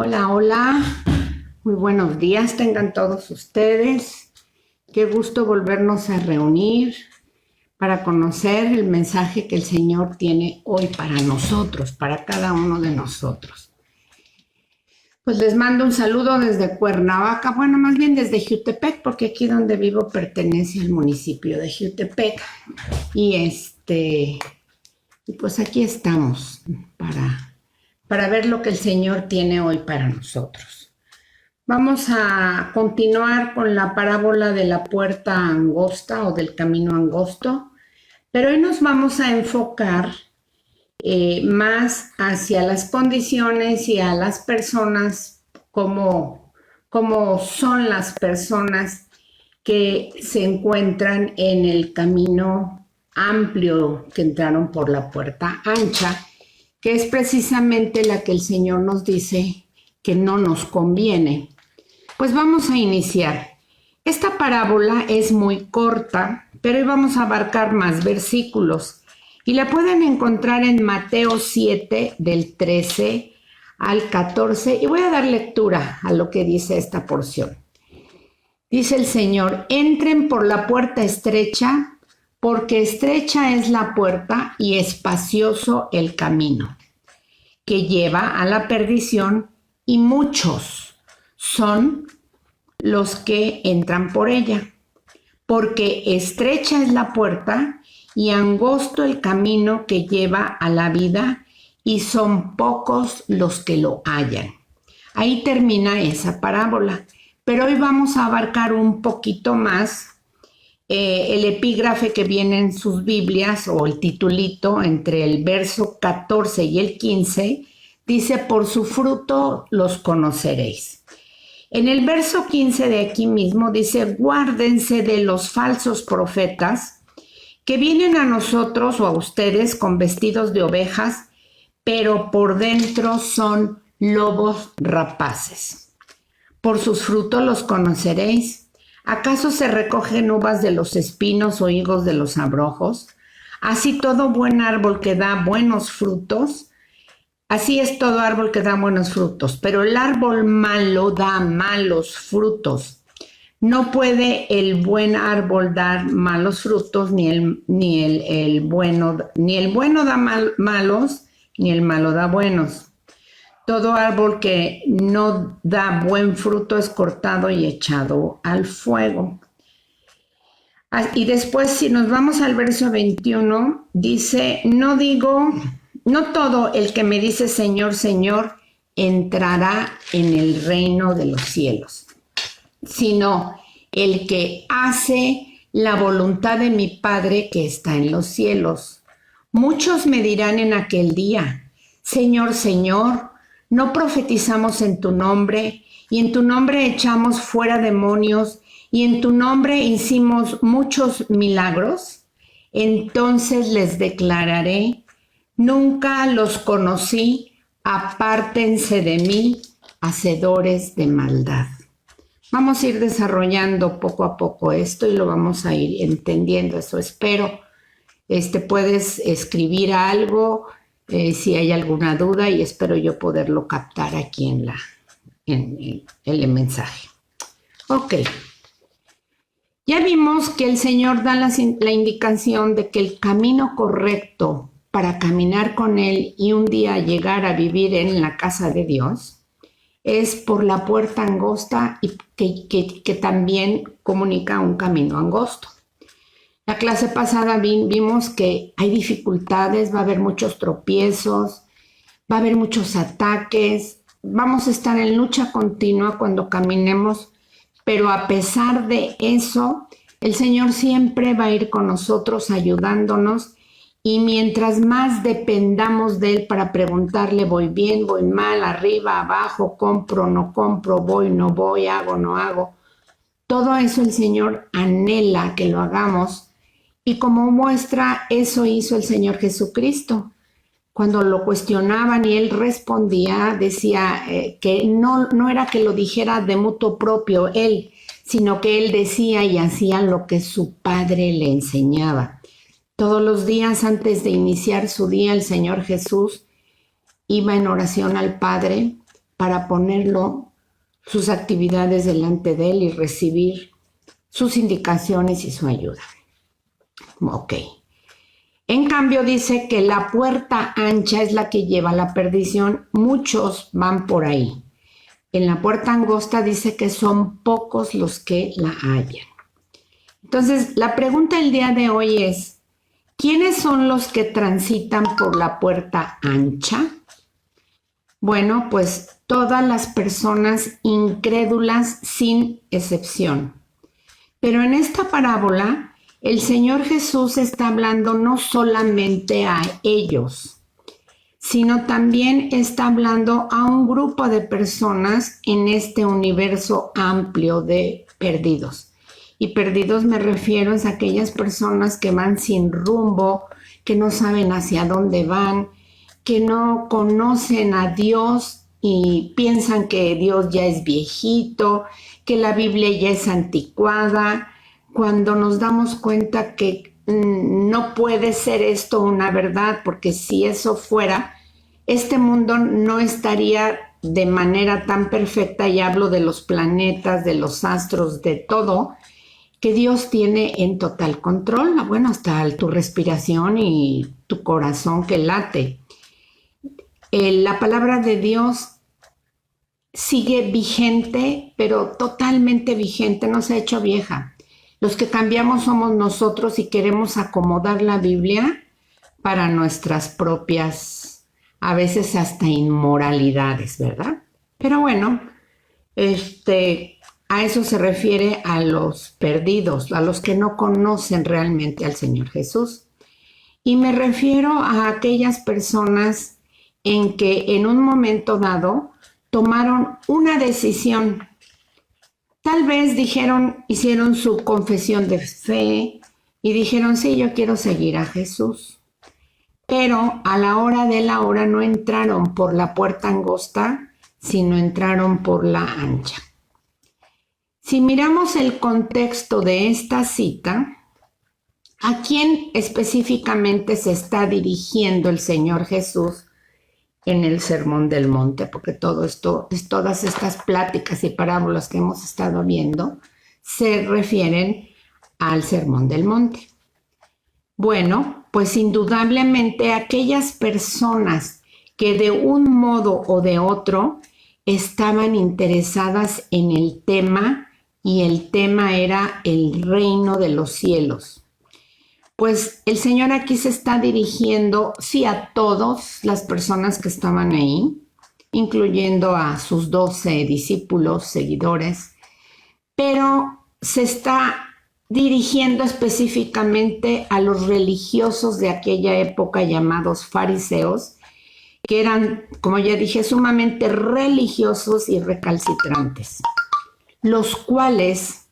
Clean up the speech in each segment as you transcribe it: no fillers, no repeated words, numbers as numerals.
Hola, hola, muy buenos días tengan todos ustedes. Qué gusto volvernos a reunir para conocer el mensaje que el Señor tiene hoy para nosotros, para cada uno de nosotros. Pues les mando un saludo desde Cuernavaca, bueno, más bien desde Jiutepec, porque aquí donde vivo pertenece al municipio de Jiutepec. Y pues aquí estamos para ver lo que el Señor tiene hoy para nosotros. Vamos a continuar con la parábola de la puerta angosta o del camino angosto, pero hoy nos vamos a enfocar más hacia las condiciones y a las personas, cómo son las personas que se encuentran en el camino amplio que entraron por la puerta ancha, que es precisamente la que el Señor nos dice que no nos conviene. Pues vamos a iniciar. Esta parábola es muy corta, pero hoy vamos a abarcar más versículos y la pueden encontrar en Mateo 7 del 13 al 14 y voy a dar lectura a lo que dice esta porción. Dice el Señor: entren por la puerta estrecha, porque estrecha es la puerta y espacioso el camino que lleva a la perdición, y muchos son los que entran por ella. Porque estrecha es la puerta y angosto el camino que lleva a la vida, y son pocos los que lo hallan. Ahí termina esa parábola, pero hoy vamos a abarcar un poquito más el epígrafe que viene en sus Biblias, o el titulito entre el verso 14 y el 15, dice: por su fruto los conoceréis. En el verso 15 de aquí mismo dice: guárdense de los falsos profetas que vienen a nosotros o a ustedes con vestidos de ovejas, pero por dentro son lobos rapaces. Por sus frutos los conoceréis. ¿Acaso se recogen uvas de los espinos o higos de los abrojos? Así todo buen árbol que da buenos frutos, así es todo árbol que da buenos frutos, pero el árbol malo da malos frutos. No puede el buen árbol dar malos frutos, ni el bueno da malos, ni el malo da buenos. Todo árbol que no da buen fruto es cortado y echado al fuego. Y después, si nos vamos al verso 21, dice: no todo el que me dice Señor, Señor, entrará en el reino de los cielos, sino el que hace la voluntad de mi Padre que está en los cielos. Muchos me dirán en aquel día: Señor, Señor, ¿no profetizamos en tu nombre, y en tu nombre echamos fuera demonios, y en tu nombre hicimos muchos milagros? Entonces les declararé: nunca los conocí, apártense de mí, hacedores de maldad. Vamos a ir desarrollando poco a poco esto y lo vamos a ir entendiendo, eso espero. Puedes escribir algo si hay alguna duda, y espero yo poderlo captar aquí en el mensaje. Ok. Ya vimos que el Señor da la indicación de que el camino correcto para caminar con Él y un día llegar a vivir en la casa de Dios es por la puerta angosta, y que también comunica un camino angosto. La clase pasada vimos que hay dificultades, va a haber muchos tropiezos, va a haber muchos ataques, vamos a estar en lucha continua cuando caminemos, pero a pesar de eso, el Señor siempre va a ir con nosotros ayudándonos, y mientras más dependamos de Él para preguntarle: voy bien, voy mal, arriba, abajo, compro, no compro, voy, no voy, hago, no hago, todo eso el Señor anhela que lo hagamos. Y como muestra, eso hizo el Señor Jesucristo. Cuando lo cuestionaban y Él respondía, decía que no era que lo dijera de mutuo propio Él, sino que Él decía y hacía lo que su Padre le enseñaba. Todos los días antes de iniciar su día, el Señor Jesús iba en oración al Padre para ponerlo, sus actividades delante de él y recibir sus indicaciones y su ayuda. Ok. En cambio dice que la puerta ancha es la que lleva a la perdición. Muchos van por ahí. En la puerta angosta dice que son pocos los que la hallan. Entonces, la pregunta del día de hoy es, ¿quiénes son los que transitan por la puerta ancha? Bueno, pues todas las personas incrédulas sin excepción. Pero en esta parábola, el Señor Jesús está hablando no solamente a ellos, sino también está hablando a un grupo de personas en este universo amplio de perdidos. Y perdidos me refiero a aquellas personas que van sin rumbo, que no saben hacia dónde van, que no conocen a Dios y piensan que Dios ya es viejito, que la Biblia ya es anticuada, cuando nos damos cuenta que no puede ser esto una verdad, porque si eso fuera, este mundo no estaría de manera tan perfecta, y hablo de los planetas, de los astros, de todo, que Dios tiene en total control, bueno, hasta tu respiración y tu corazón que late. La palabra de Dios sigue vigente, pero totalmente vigente, no se ha hecho vieja. Los que cambiamos somos nosotros y queremos acomodar la Biblia para nuestras propias, a veces hasta inmoralidades, ¿verdad? Pero bueno, a eso se refiere a los perdidos, a los que no conocen realmente al Señor Jesús. Y me refiero a aquellas personas en que en un momento dado tomaron una decisión. Tal vez hicieron su confesión de fe y dijeron, sí, yo quiero seguir a Jesús. Pero a la hora de la hora no entraron por la puerta angosta, sino entraron por la ancha. Si miramos el contexto de esta cita, ¿a quién específicamente se está dirigiendo el Señor Jesús en el Sermón del Monte? Porque todas estas pláticas y parábolas que hemos estado viendo se refieren al Sermón del Monte. Bueno, pues indudablemente aquellas personas que de un modo o de otro estaban interesadas en el tema, y el tema era el reino de los cielos. Pues el Señor aquí se está dirigiendo, sí, a todas las personas que estaban ahí, incluyendo a sus 12 discípulos, seguidores, pero se está dirigiendo específicamente a los religiosos de aquella época llamados fariseos, que eran, como ya dije, sumamente religiosos y recalcitrantes, los cuales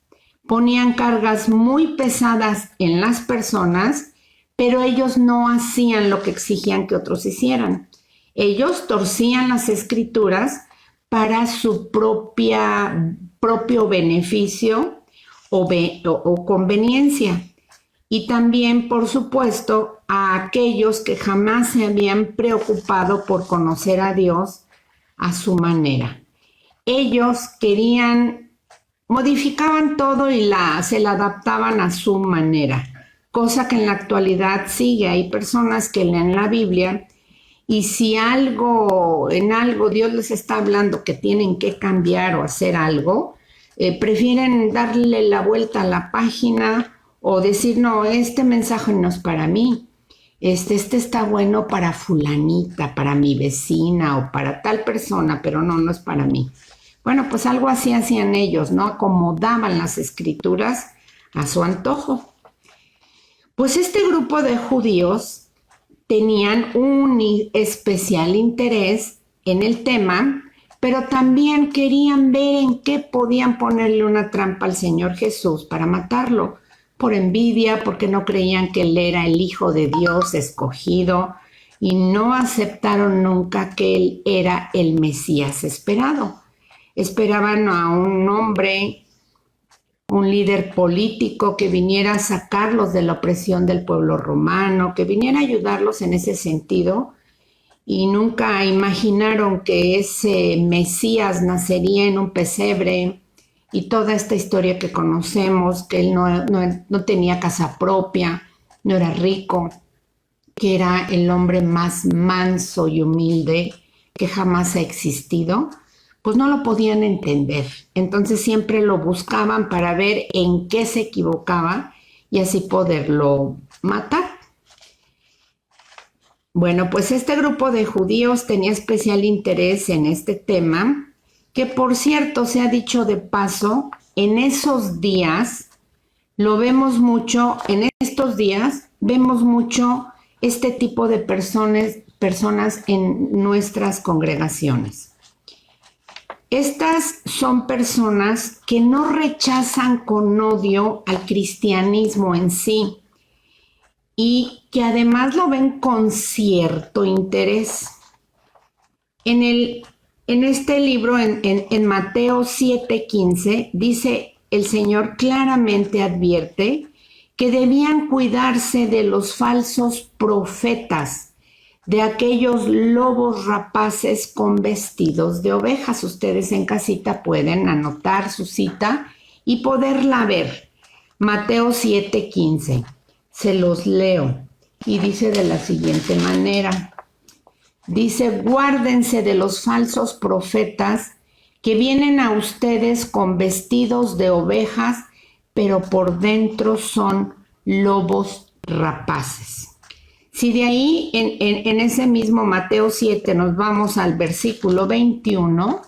ponían cargas muy pesadas en las personas, pero ellos no hacían lo que exigían que otros hicieran. Ellos torcían las escrituras para su propio beneficio o conveniencia. Y también, por supuesto, a aquellos que jamás se habían preocupado por conocer a Dios a su manera. Ellos modificaban todo y se la adaptaban a su manera, cosa que en la actualidad sigue. Hay personas que leen la Biblia y si en algo Dios les está hablando que tienen que cambiar o hacer algo, prefieren darle la vuelta a la página o decir, no, este mensaje no es para mí, este está bueno para fulanita, para mi vecina o para tal persona, pero no es para mí. Bueno, pues algo así hacían ellos, ¿no? Acomodaban las escrituras a su antojo. Pues este grupo de judíos tenían un especial interés en el tema, pero también querían ver en qué podían ponerle una trampa al Señor Jesús para matarlo, por envidia, porque no creían que Él era el Hijo de Dios escogido y no aceptaron nunca que Él era el Mesías esperado. Esperaban a un hombre, un líder político que viniera a sacarlos de la opresión del pueblo romano, que viniera a ayudarlos en ese sentido. y nunca imaginaron que ese Mesías nacería en un pesebre y toda esta historia que conocemos, que él no tenía casa propia, no era rico, que era el hombre más manso y humilde que jamás ha existido, pues no lo podían entender. Entonces siempre lo buscaban para ver en qué se equivocaba y así poderlo matar. Bueno, pues este grupo de judíos tenía especial interés en este tema, que por cierto, se ha dicho de paso, en esos días, lo vemos mucho, en estos días, vemos mucho este tipo de personas en nuestras congregaciones. Estas son personas que no rechazan con odio al cristianismo en sí, y que además lo ven con cierto interés. En este libro, en Mateo 7:15, dice el Señor claramente advierte que debían cuidarse de los falsos profetas, de aquellos lobos rapaces con vestidos de ovejas. Ustedes en casita pueden anotar su cita y poderla ver. Mateo 7:15. Se los leo y dice de la siguiente manera. Dice, guárdense de los falsos profetas que vienen a ustedes con vestidos de ovejas, pero por dentro son lobos rapaces. Si de ahí, en ese mismo Mateo 7, nos vamos al versículo 21,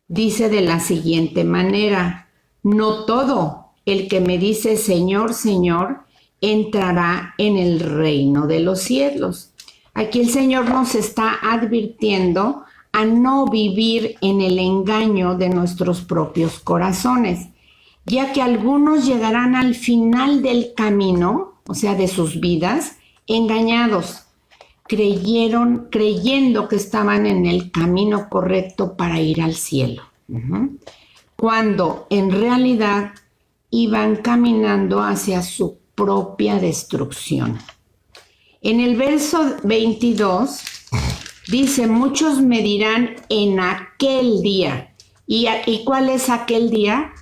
dice de la siguiente manera, no todo el que me dice Señor, Señor, entrará en el reino de los cielos. Aquí el Señor nos está advirtiendo a no vivir en el engaño de nuestros propios corazones, ya que algunos llegarán al final del camino, o sea, de sus vidas, engañados, creyendo que estaban en el camino correcto para ir al cielo, cuando en realidad iban caminando hacia su propia destrucción. En el verso 22 dice, muchos me dirán en aquel día. ¿Y cuál es aquel día?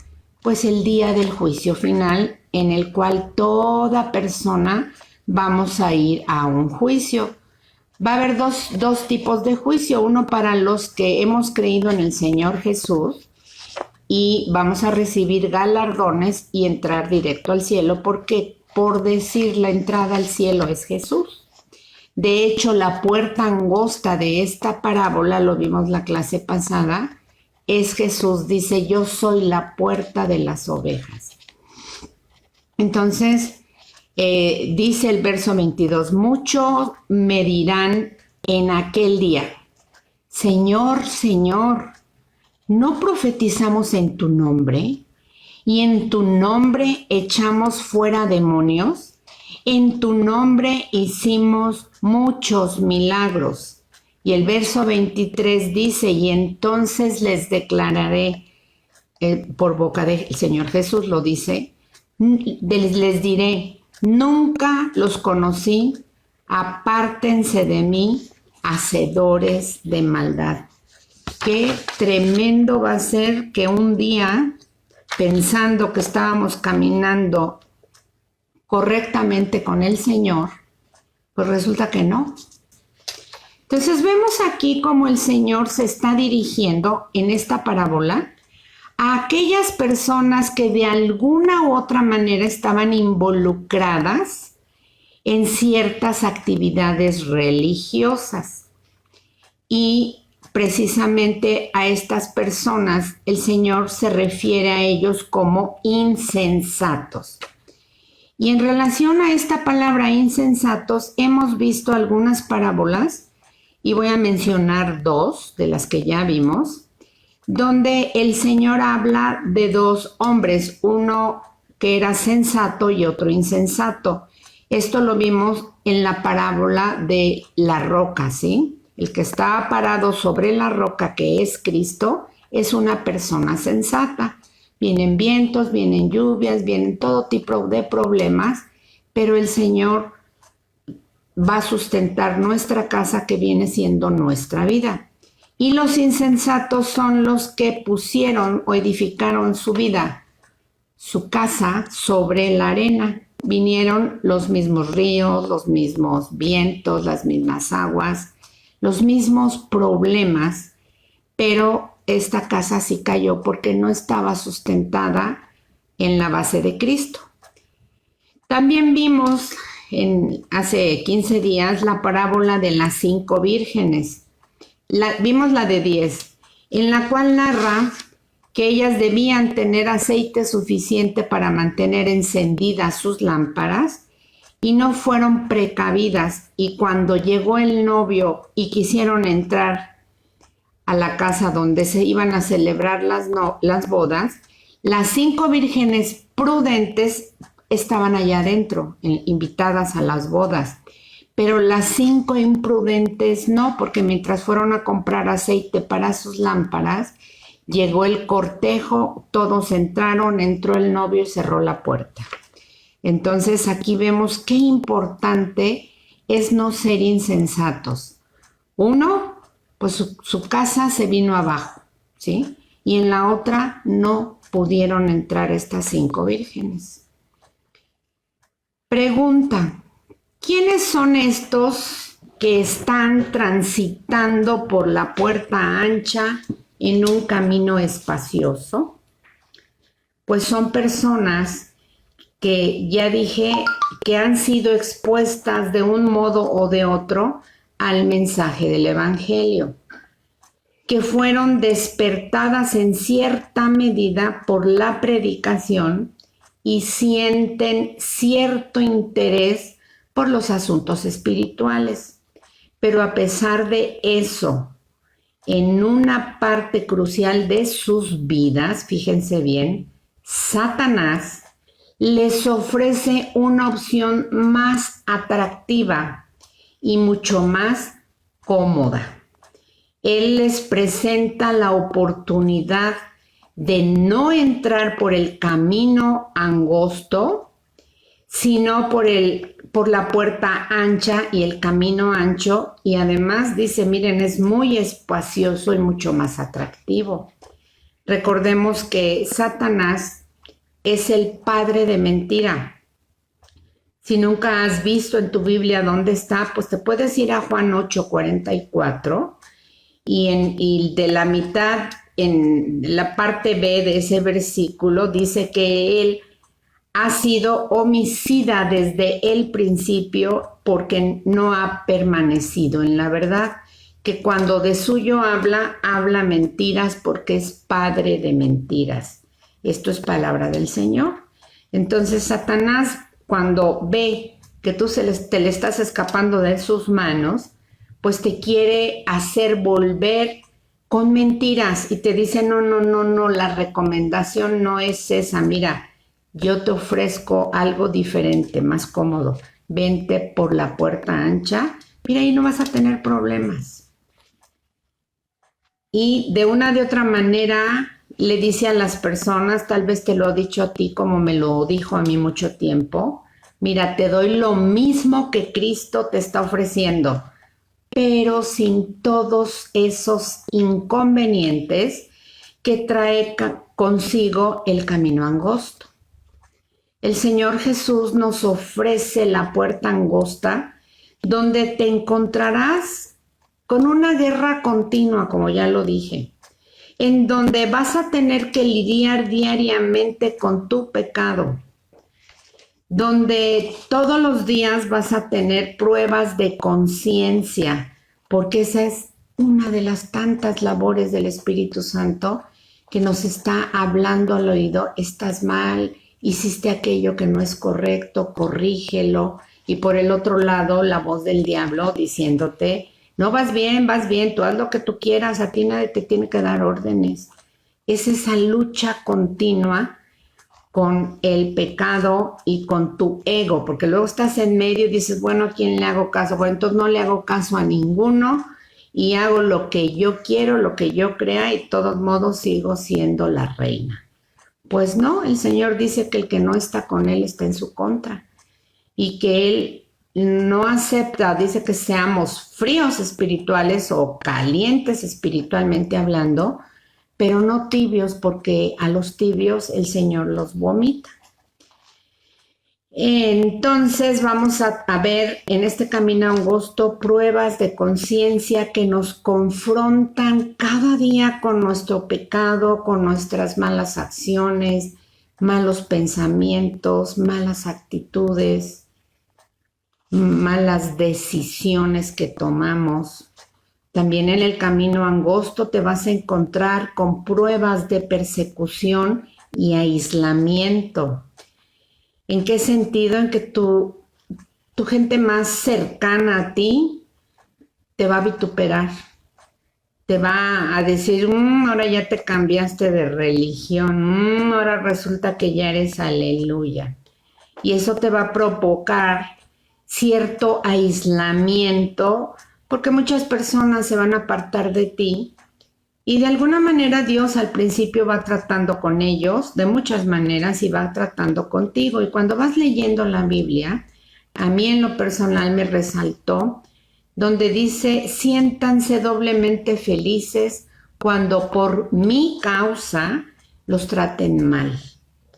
Pues el día del juicio final, en el cual toda persona vamos a ir a un juicio. Va a haber dos tipos de juicio, uno para los que hemos creído en el Señor Jesús y vamos a recibir galardones y entrar directo al cielo, porque por decir la entrada al cielo es Jesús. De hecho, la puerta angosta de esta parábola, lo vimos la clase pasada, es Jesús. Dice, yo soy la puerta de las ovejas. Entonces, dice el verso 22, muchos me dirán en aquel día, Señor, Señor, ¿no profetizamos en tu nombre? ¿Y en tu nombre echamos fuera demonios? En tu nombre hicimos muchos milagros. Y el verso 23 dice, y entonces les declararé, por boca del Señor Jesús lo dice, les diré, nunca los conocí, apártense de mí, hacedores de maldad. Qué tremendo va a ser que un día, pensando que estábamos caminando correctamente con el Señor, pues resulta que no. Entonces vemos aquí cómo el Señor se está dirigiendo en esta parábola a aquellas personas que de alguna u otra manera estaban involucradas en ciertas actividades religiosas. Y precisamente a estas personas el Señor se refiere a ellos como insensatos. Y en relación a esta palabra insensatos, hemos visto algunas parábolas, y voy a mencionar dos de las que ya vimos, donde el Señor habla de dos hombres, uno que era sensato y otro insensato. Esto lo vimos en la parábola de la roca, ¿sí? El que está parado sobre la roca, que es Cristo, es una persona sensata. Vienen vientos, vienen lluvias, vienen todo tipo de problemas, pero el Señor va a sustentar nuestra casa, que viene siendo nuestra vida. Y los insensatos son los que pusieron o edificaron su vida, su casa, sobre la arena. Vinieron los mismos ríos, los mismos vientos, las mismas aguas, los mismos problemas, pero esta casa sí cayó porque no estaba sustentada en la base de Cristo. También vimos hace 15 días la parábola de las 5 vírgenes. Vimos la de 10, en la cual narra que ellas debían tener aceite suficiente para mantener encendidas sus lámparas y no fueron precavidas, y cuando llegó el novio y quisieron entrar a la casa donde se iban a celebrar las bodas, las 5 vírgenes prudentes estaban allá adentro, invitadas a las bodas, pero las 5 imprudentes no, porque mientras fueron a comprar aceite para sus lámparas, llegó el cortejo, todos entraron, entró el novio y cerró la puerta. Entonces aquí vemos qué importante es no ser insensatos. Uno, pues su casa se vino abajo, ¿sí? Y en la otra no pudieron entrar estas 5 vírgenes. Pregunta: ¿quiénes son estos que están transitando por la puerta ancha en un camino espacioso? Pues son personas que ya dije que han sido expuestas de un modo o de otro al mensaje del Evangelio, que fueron despertadas en cierta medida por la predicación y sienten cierto interés por los asuntos espirituales. Pero a pesar de eso, en una parte crucial de sus vidas, fíjense bien, Satanás les ofrece una opción más atractiva y mucho más cómoda. Él les presenta la oportunidad de no entrar por el camino angosto, sino por la puerta ancha y el camino ancho, y además dice, miren, es muy espacioso y mucho más atractivo. Recordemos que Satanás es el padre de mentira. Si nunca has visto en tu Biblia dónde está, pues te puedes ir a Juan 8:44 y de la mitad, en la parte B de ese versículo, dice que él ha sido homicida desde el principio porque no ha permanecido en la verdad, que cuando de suyo habla mentiras porque es padre de mentiras. Esto es palabra del Señor. Entonces Satanás, cuando ve que tú te le estás escapando de sus manos, pues te quiere hacer volver con mentiras y te dice, no, la recomendación no es esa, mira, yo te ofrezco algo diferente, más cómodo, vente por la puerta ancha, mira, ahí no vas a tener problemas. Y de una de otra manera le dice a las personas, tal vez te lo ha dicho a ti como me lo dijo a mí mucho tiempo, mira, te doy lo mismo que Cristo te está ofreciendo, pero sin todos esos inconvenientes que trae consigo el camino angosto. El Señor Jesús nos ofrece la puerta angosta, donde te encontrarás con una guerra continua, como ya lo dije, en donde vas a tener que lidiar diariamente con tu pecado, donde todos los días vas a tener pruebas de conciencia, porque esa es una de las tantas labores del Espíritu Santo que nos está hablando al oído, estás mal, hiciste aquello que no es correcto, corrígelo. Y por el otro lado, la voz del diablo diciéndote, no, vas bien, tú haz lo que tú quieras, a ti nadie te tiene que dar órdenes. Es esa lucha continua con el pecado y con tu ego, porque luego estás en medio y dices, bueno, ¿a quién le hago caso? Bueno, entonces no le hago caso a ninguno y hago lo que yo quiero, lo que yo crea, y de todos modos sigo siendo la reina. Pues no, el Señor dice que el que no está con Él está en su contra y que Él no acepta, dice que seamos fríos espirituales o calientes espiritualmente hablando, pero no tibios, porque a los tibios el Señor los vomita. Entonces vamos a ver en este camino angosto pruebas de conciencia que nos confrontan cada día con nuestro pecado, con nuestras malas acciones, malos pensamientos, malas actitudes, malas decisiones que tomamos. También en el camino angosto te vas a encontrar con pruebas de persecución y aislamiento. ¿En qué sentido? En que tu gente más cercana a ti te va a vituperar, te va a decir, ahora ya te cambiaste de religión, ahora resulta que ya eres aleluya. Y eso te va a provocar cierto aislamiento, porque muchas personas se van a apartar de ti. Y de alguna manera Dios al principio va tratando con ellos, de muchas maneras, y va tratando contigo. Y cuando vas leyendo la Biblia, a mí en lo personal me resaltó, donde dice, siéntanse doblemente felices cuando por mi causa los traten mal.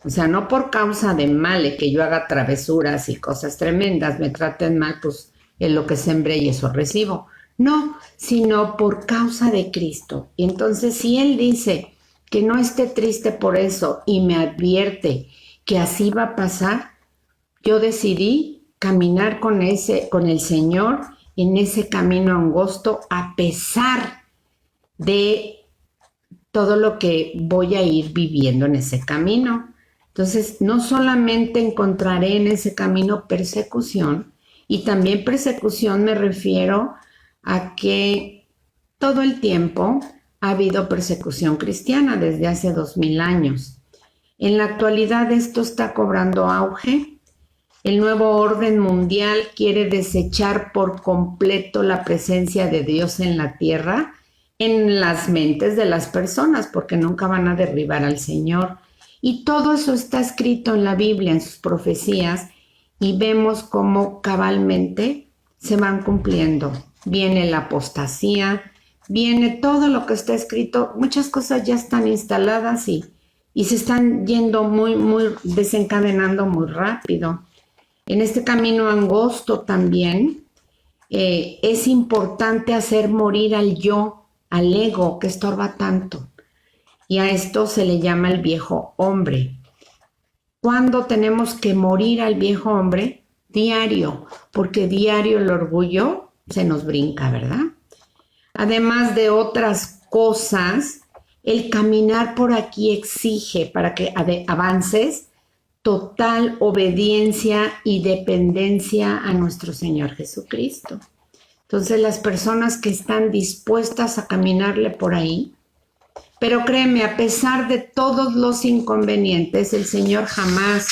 O sea, no por causa de mal, de que yo haga travesuras y cosas tremendas, me traten mal, pues es lo que sembré y eso recibo. No, sino por causa de Cristo. Y entonces si Él dice que no esté triste por eso y me advierte que así va a pasar, yo decidí caminar con el Señor en ese camino angosto a pesar de todo lo que voy a ir viviendo en ese camino. Entonces, no solamente encontraré en ese camino persecución, y también persecución me refiero a que todo el tiempo ha habido persecución cristiana desde hace 2000 años. En la actualidad esto está cobrando auge. El nuevo orden mundial quiere desechar por completo la presencia de Dios en la tierra, en las mentes de las personas, porque nunca van a derribar al Señor. Y todo eso está escrito en la Biblia, en sus profecías, y vemos cómo cabalmente se van cumpliendo. Viene la apostasía, viene todo lo que está escrito, muchas cosas ya están instaladas y se están yendo muy desencadenando muy rápido. En este camino angosto también es importante hacer morir al yo, al ego que estorba tanto. Y a esto se le llama el viejo hombre. ¿Cuándo tenemos que morir al viejo hombre? Diario, porque diario el orgullo se nos brinca, ¿verdad? Además de otras cosas, el caminar por aquí exige, para que avances, total obediencia y dependencia a nuestro Señor Jesucristo. Entonces, las personas que están dispuestas a caminarle por ahí, pero créeme, a pesar de todos los inconvenientes, el Señor jamás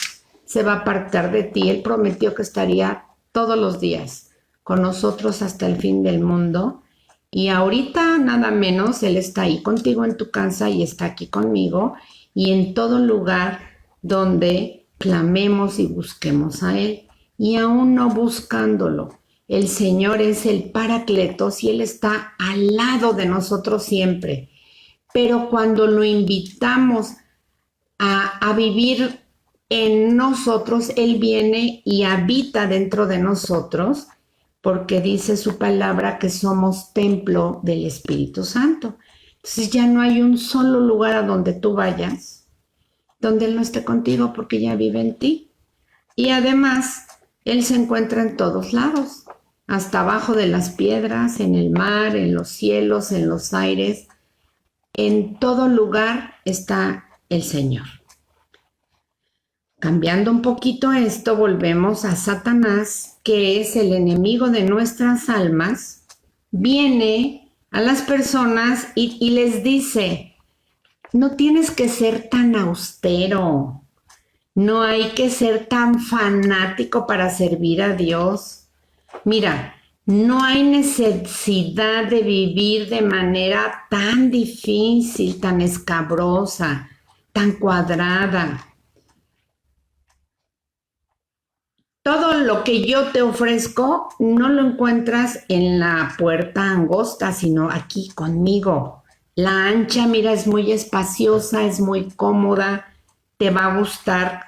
se va a apartar de ti. Él prometió que estaría todos los días con nosotros hasta el fin del mundo. Y ahorita nada menos, Él está ahí contigo en tu casa y está aquí conmigo y en todo lugar donde clamemos y busquemos a Él. Y aún no buscándolo, el Señor es el Paracletos y Él está al lado de nosotros siempre. Pero cuando lo invitamos a vivir en nosotros, Él viene y habita dentro de nosotros, porque dice su palabra que somos templo del Espíritu Santo. Entonces ya no hay un solo lugar a donde tú vayas, donde Él no esté contigo, porque ya vive en ti. Y además, Él se encuentra en todos lados, hasta abajo de las piedras, en el mar, en los cielos, en los aires. En todo lugar está el Señor. Cambiando un poquito esto, volvemos a Satanás, que es el enemigo de nuestras almas. Viene a las personas y les dice, no tienes que ser tan austero, no hay que ser tan fanático para servir a Dios. Mira, no hay necesidad de vivir de manera tan difícil, tan escabrosa, tan cuadrada. Todo lo que yo te ofrezco no lo encuentras en la puerta angosta, sino aquí conmigo. La ancha, mira, es muy espaciosa, es muy cómoda, te va a gustar.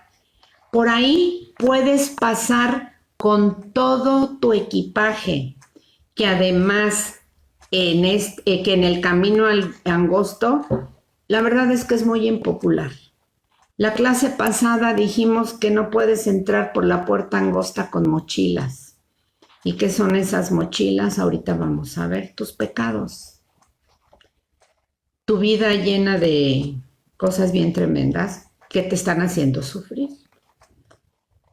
Por ahí puedes pasar con todo tu equipaje, que además que en el camino al angosto, la verdad es que es muy impopular. La clase pasada dijimos que no puedes entrar por la puerta angosta con mochilas. ¿Y qué son esas mochilas? Ahorita vamos a ver tus pecados. Tu vida llena de cosas bien tremendas que te están haciendo sufrir.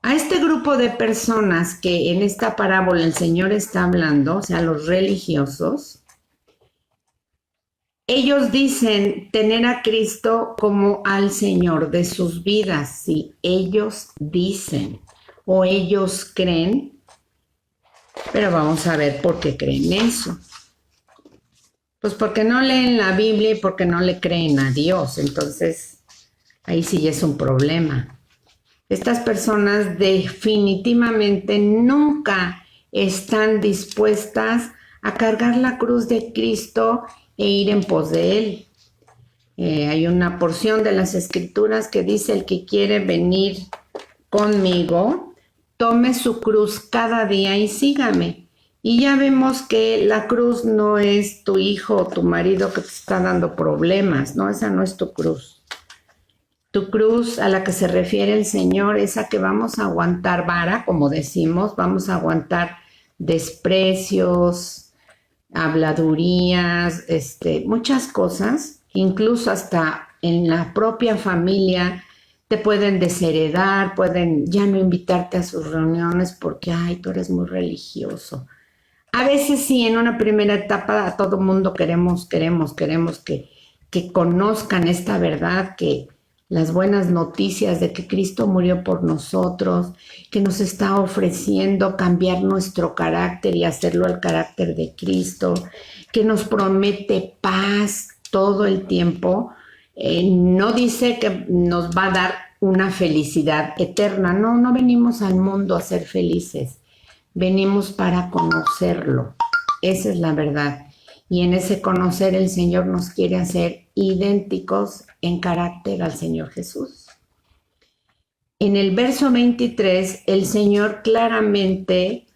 A este grupo de personas que en esta parábola el Señor está hablando, o sea, los religiosos, ellos dicen tener a Cristo como al Señor de sus vidas. Sí, ellos dicen o ellos creen, pero vamos a ver por qué creen eso. Pues porque no leen la Biblia y porque no le creen a Dios. Entonces, ahí sí ya es un problema. Estas personas definitivamente nunca están dispuestas a cargar la cruz de Cristo e ir en pos de Él. Hay una porción de las Escrituras que dice: el que quiere venir conmigo, tome su cruz cada día y sígame. Y ya vemos que la cruz no es tu hijo o tu marido que te está dando problemas, ¿no? Esa no es tu cruz. Tu cruz a la que se refiere el Señor es a que vamos a aguantar vara, como decimos, vamos a aguantar desprecios, habladurías, muchas cosas, incluso hasta en la propia familia te pueden desheredar, pueden ya no invitarte a sus reuniones porque, ay, tú eres muy religioso. A veces sí, en una primera etapa a todo mundo queremos que conozcan esta verdad, que las buenas noticias de que Cristo murió por nosotros, que nos está ofreciendo cambiar nuestro carácter y hacerlo al carácter de Cristo, que nos promete paz todo el tiempo. No dice que nos va a dar una felicidad eterna. No venimos al mundo a ser felices. Venimos para conocerlo. Esa es la verdad. Y en ese conocer el Señor nos quiere hacer idénticos en carácter al Señor Jesús. En el verso 23, el Señor claramente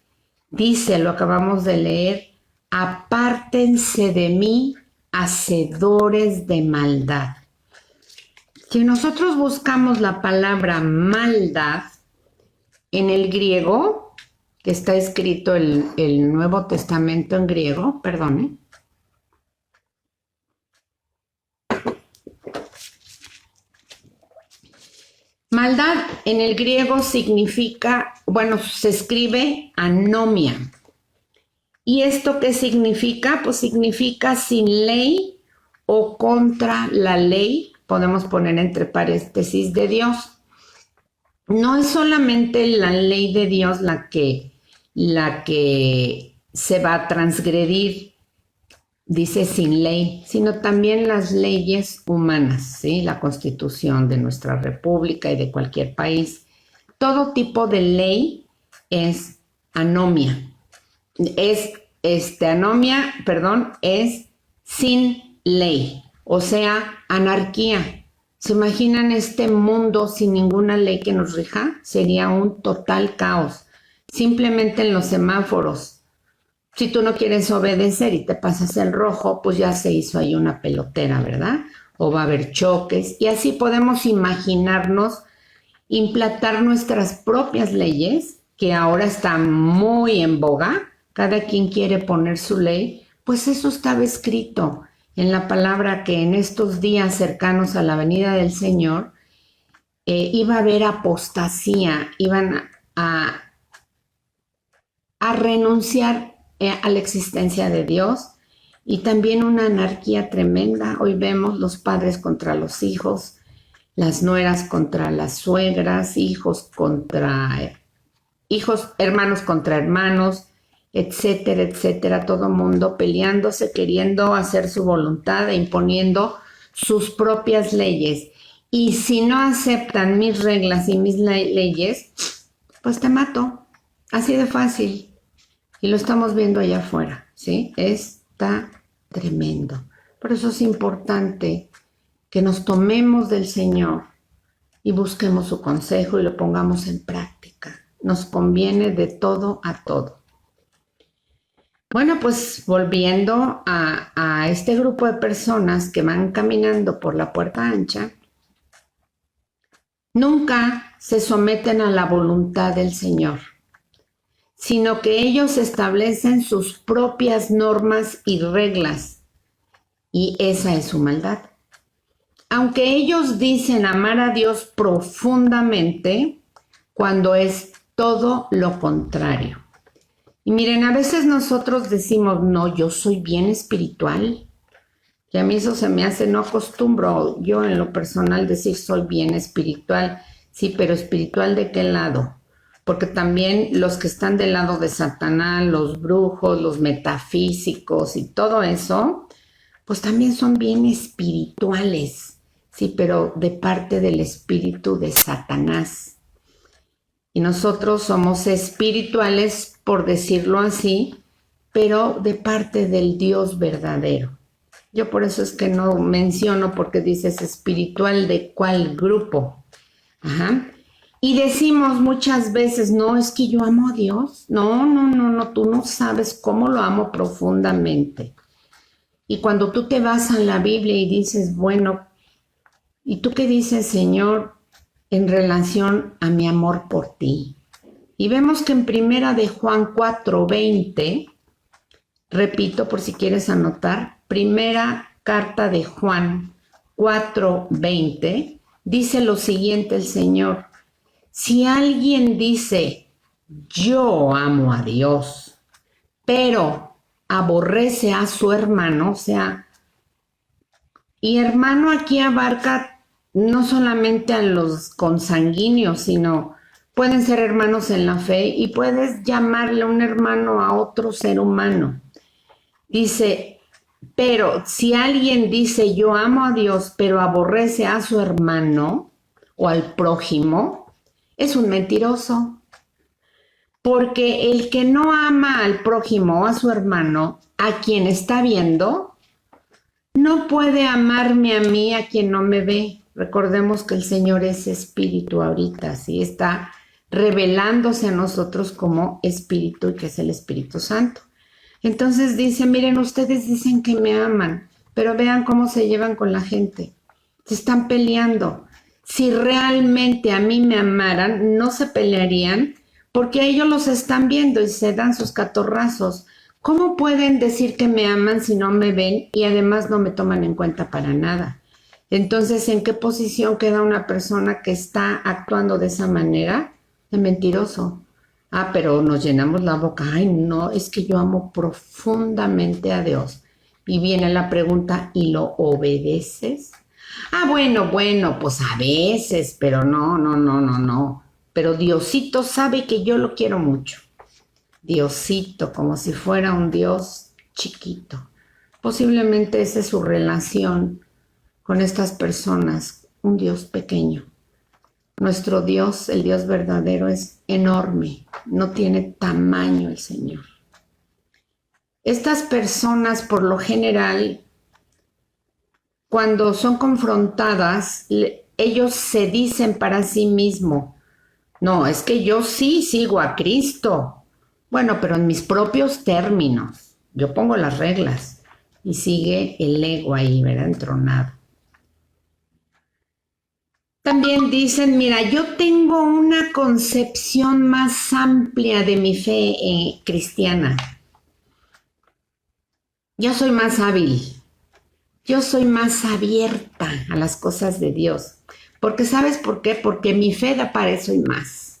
dice, lo acabamos de leer: apártense de mí, hacedores de maldad. Si nosotros buscamos la palabra maldad en el griego, que está escrito el Nuevo Testamento en griego, perdone. Maldad en el griego significa, se escribe anomia. ¿Y esto qué significa? Pues significa sin ley o contra la ley, podemos poner entre paréntesis, de Dios. No es solamente la ley de Dios la que se va a transgredir, dice sin ley, sino también las leyes humanas, ¿sí? La Constitución de nuestra República y de cualquier país. Todo tipo de ley es anomia. Es sin ley, o sea, anarquía. ¿Se imaginan este mundo sin ninguna ley que nos rija? Sería un total caos. Simplemente en los semáforos, si tú no quieres obedecer y te pasas el rojo, pues ya se hizo ahí una pelotera, ¿verdad? O va a haber choques, y así podemos imaginarnos implantar nuestras propias leyes, que ahora están muy en boga. Cada quien quiere poner su ley. Pues eso estaba escrito en la palabra, que en estos días cercanos a la venida del Señor iba a haber apostasía, iban a renunciar a la existencia de Dios, y también una anarquía tremenda. Hoy vemos los padres contra los hijos, las nueras contra las suegras, hermanos contra hermanos, etcétera, etcétera. Todo mundo peleándose, queriendo hacer su voluntad e imponiendo sus propias leyes. Y si no aceptan mis reglas y mis leyes, pues te mato. Así de fácil. Y lo estamos viendo allá afuera, ¿sí? Está tremendo. Por eso es importante que nos tomemos del Señor y busquemos su consejo y lo pongamos en práctica. Nos conviene de todo a todo. Bueno, pues volviendo a este grupo de personas que van caminando por la puerta ancha, nunca se someten a la voluntad del Señor, sino que ellos establecen sus propias normas y reglas, y esa es su maldad. Aunque ellos dicen amar a Dios profundamente, cuando es todo lo contrario. Y miren, a veces nosotros decimos, no, yo soy bien espiritual, y a mí eso se me hace, no acostumbro yo en lo personal decir soy bien espiritual, sí, pero espiritual ¿de qué lado? Porque también los que están del lado de Satanás, los brujos, los metafísicos y todo eso, pues también son bien espirituales, sí, pero de parte del espíritu de Satanás. Y nosotros somos espirituales, por decirlo así, pero de parte del Dios verdadero. Yo por eso es que no menciono, porque dices espiritual de cuál grupo. Ajá. Y decimos muchas veces, no, es que yo amo a Dios. No, tú no sabes cómo lo amo profundamente. Y cuando tú te vas a la Biblia y dices, bueno, ¿y tú qué dices, Señor, en relación a mi amor por ti? Y vemos que en primera de Juan 4:20, repito por si quieres anotar, primera carta de Juan 4:20, dice lo siguiente el Señor: si alguien dice, yo amo a Dios, pero aborrece a su hermano, o sea, y hermano aquí abarca no solamente a los consanguíneos, sino pueden ser hermanos en la fe y puedes llamarle un hermano a otro ser humano. Dice, pero si alguien dice yo amo a Dios, pero aborrece a su hermano o al prójimo, es un mentiroso. Porque el que no ama al prójimo o a su hermano, a quien está viendo, no puede amarme a mí, a quien no me ve. Recordemos que el Señor es espíritu ahorita, ¿sí? Está revelándose a nosotros como espíritu, y que es el Espíritu Santo. Entonces dice, miren, ustedes dicen que me aman, pero vean cómo se llevan con la gente. Se están peleando. Si realmente a mí me amaran, no se pelearían, porque ellos los están viendo y se dan sus catorrazos. ¿Cómo pueden decir que me aman si no me ven y además no me toman en cuenta para nada? Entonces, ¿en qué posición queda una persona que está actuando de esa manera? De mentiroso. Ah, pero nos llenamos la boca. Ay, no, es que yo amo profundamente a Dios. Y viene la pregunta, ¿y lo obedeces? Ah, bueno, pues a veces, pero no. Pero Diosito sabe que yo lo quiero mucho. Diosito, como si fuera un Dios chiquito. Posiblemente esa es su relación con estas personas, un Dios pequeño. Nuestro Dios, el Dios verdadero, es enorme, no tiene tamaño el Señor. Estas personas, por lo general, cuando son confrontadas, ellos se dicen para sí mismos, no, es que yo sí sigo a Cristo. Bueno, pero en mis propios términos, yo pongo las reglas y sigue el ego ahí, ¿verdad? Entronado. También dicen, mira, yo tengo una concepción más amplia de mi fe cristiana. Yo soy más hábil. Yo soy más abierta a las cosas de Dios. Porque ¿sabes por qué? Porque mi fe da para eso y más.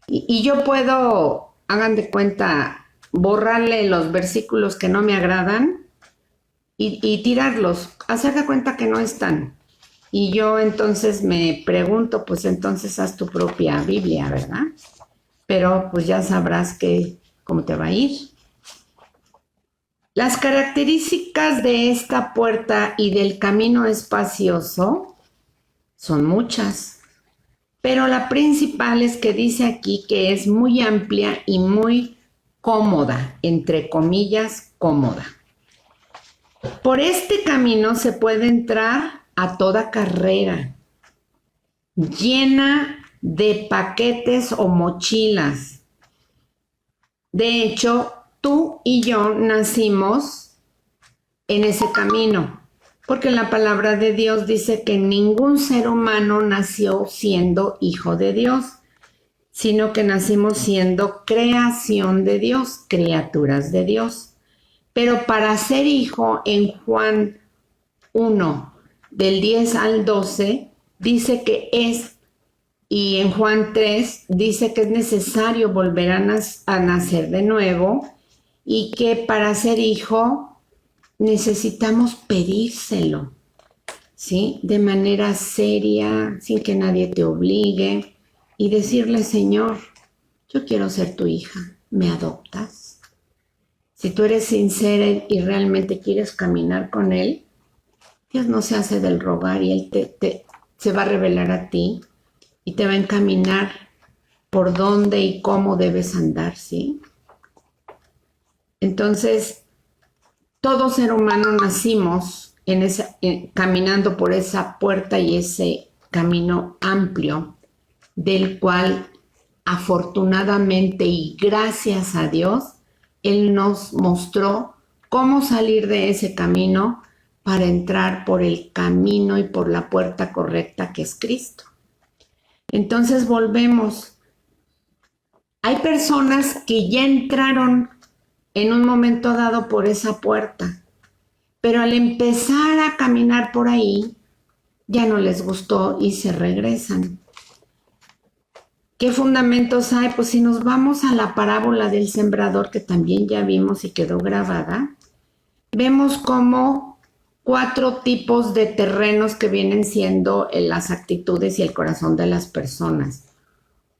Y yo puedo, hagan de cuenta, borrarle los versículos que no me agradan y tirarlos, hacer de cuenta que no están. Y yo entonces me pregunto, pues entonces haz tu propia Biblia, ¿verdad? Pero pues ya sabrás cómo te va a ir. Las características de esta puerta y del camino espacioso son muchas. Pero la principal es que dice aquí que es muy amplia y muy cómoda, entre comillas, cómoda. Por este camino se puede entrar a toda carrera, llena de paquetes o mochilas. De hecho, tú y yo nacimos en ese camino, porque la palabra de Dios dice que ningún ser humano nació siendo hijo de Dios, sino que nacimos siendo creación de Dios, criaturas de Dios. Pero para ser hijo, en Juan 1, del 10 al 12, dice que es, y en Juan 3 dice que es necesario volver a nacer de nuevo, y que para ser hijo necesitamos pedírselo, ¿sí? De manera seria, sin que nadie te obligue, y decirle: Señor, yo quiero ser tu hija, ¿me adoptas? Si tú eres sincera y realmente quieres caminar con Él, Dios no se hace del rogar, y Él se va a revelar a ti y te va a encaminar por dónde y cómo debes andar, ¿sí? Entonces, todo ser humano nacimos caminando por esa puerta y ese camino amplio, del cual afortunadamente y gracias a Dios, Él nos mostró cómo salir de ese camino para entrar por el camino y por la puerta correcta, que es Cristo. Entonces volvemos. Hay personas que ya entraron en un momento dado por esa puerta, pero al empezar a caminar por ahí, ya no les gustó y se regresan. ¿Qué fundamentos hay? Pues si nos vamos a la parábola del sembrador, que también ya vimos y quedó grabada, vemos como 4 tipos de terrenos que vienen siendo las actitudes y el corazón de las personas.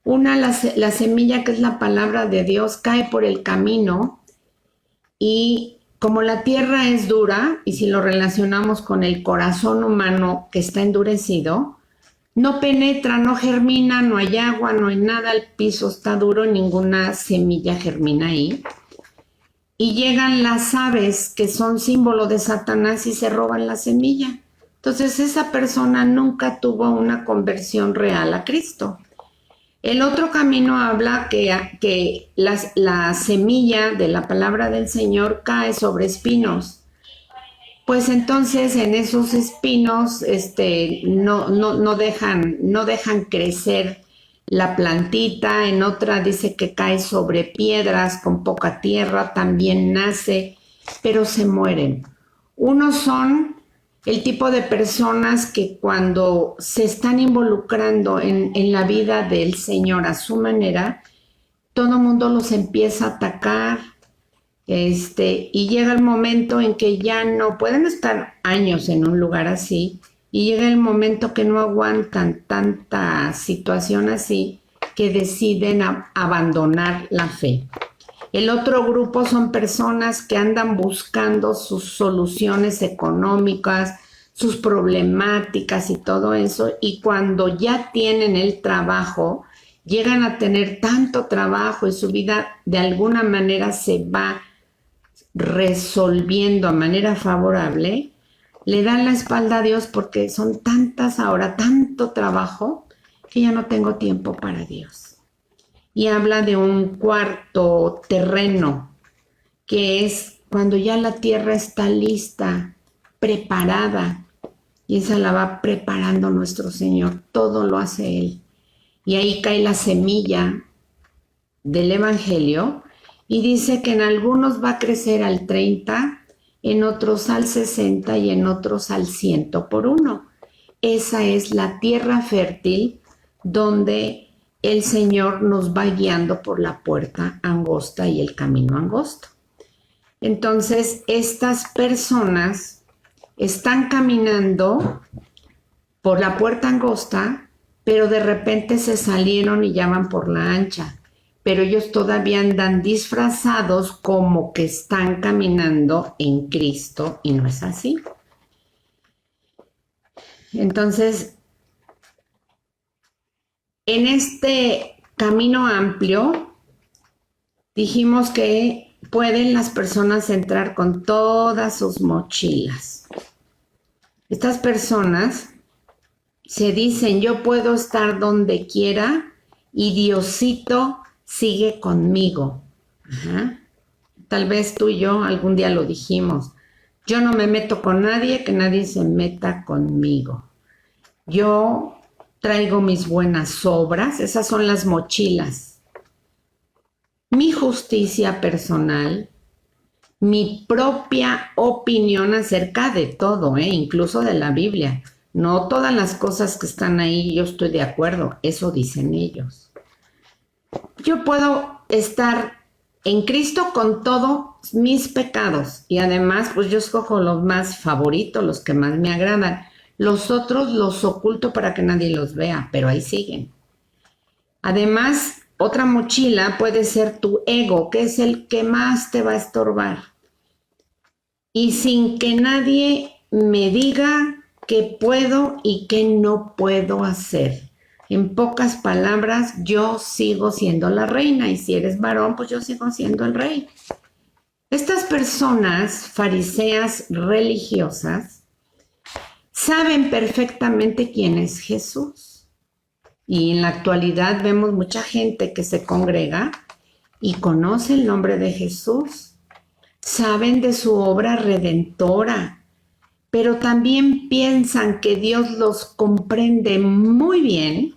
Una, la semilla, que es la palabra de Dios, cae por el camino, y como la tierra es dura, y si lo relacionamos con el corazón humano que está endurecido, no penetra, no germina, no hay agua, no hay nada, el piso está duro, ninguna semilla germina ahí. Y llegan las aves, que son símbolo de Satanás, y se roban la semilla. Entonces esa persona nunca tuvo una conversión real a Cristo. El otro camino habla que la semilla de la palabra del Señor cae sobre espinos. Pues entonces en esos espinos no dejan crecer la plantita. En otra dice que cae sobre piedras con poca tierra, también nace, pero se mueren. Unos son el tipo de personas que cuando se están involucrando en la vida del Señor a su manera, todo el mundo los empieza a atacar, y llega el momento en que ya no pueden estar años en un lugar así, y llega el momento que no aguantan tanta situación así, que deciden abandonar la fe. El otro grupo son personas que andan buscando sus soluciones económicas, sus problemáticas y todo eso, y cuando ya tienen el trabajo, llegan a tener tanto trabajo y su vida de alguna manera se va resolviendo a manera favorable, le dan la espalda a Dios porque son tantas ahora, tanto trabajo, que ya no tengo tiempo para Dios. Y habla de un cuarto terreno, que es cuando ya la tierra está lista, preparada, y esa la va preparando nuestro Señor, todo lo hace Él. Y ahí cae la semilla del Evangelio, y dice que en algunos va a crecer al 30, en otros al 60 y en otros al 100 por uno. Esa es la tierra fértil donde el Señor nos va guiando por la puerta angosta y el camino angosto. Entonces, estas personas están caminando por la puerta angosta, pero de repente se salieron y ya van por la ancha. Pero ellos todavía andan disfrazados como que están caminando en Cristo, y no es así. Entonces, En este camino amplio dijimos que pueden las personas entrar con todas sus mochilas. Estas personas se dicen, yo puedo estar donde quiera y Diosito sigue conmigo. Ajá. Tal vez tú y yo algún día lo dijimos. Yo no me meto con nadie, que nadie se meta conmigo. Yo traigo mis buenas obras, esas son las mochilas. Mi justicia personal, mi propia opinión acerca de todo, incluso de la Biblia. No todas las cosas que están ahí yo estoy de acuerdo, eso dicen ellos. Yo puedo estar en Cristo con todos mis pecados y además pues yo escojo los más favoritos, los que más me agradan. Los otros los oculto para que nadie los vea, pero ahí siguen. Además, otra mochila puede ser tu ego, que es el que más te va a estorbar. Y sin que nadie me diga qué puedo y qué no puedo hacer. En pocas palabras, yo sigo siendo la reina y si eres varón, pues yo sigo siendo el rey. Estas personas fariseas religiosas saben perfectamente quién es Jesús. Y en la actualidad vemos mucha gente que se congrega y conoce el nombre de Jesús. Saben de su obra redentora, pero también piensan que Dios los comprende muy bien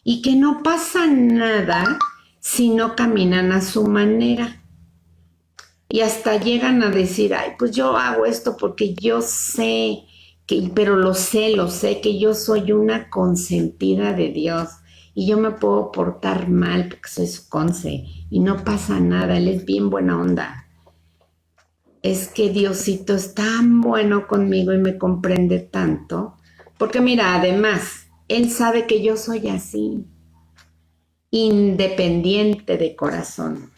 y que no pasa nada si no caminan a su manera. Y hasta llegan a decir, ay, pues yo hago esto porque yo sé, pero lo sé que yo soy una consentida de Dios y yo me puedo portar mal porque soy su conse y no pasa nada, Él es bien buena onda. Es que Diosito es tan bueno conmigo y me comprende tanto, porque mira, además, Él sabe que yo soy así, independiente de corazón.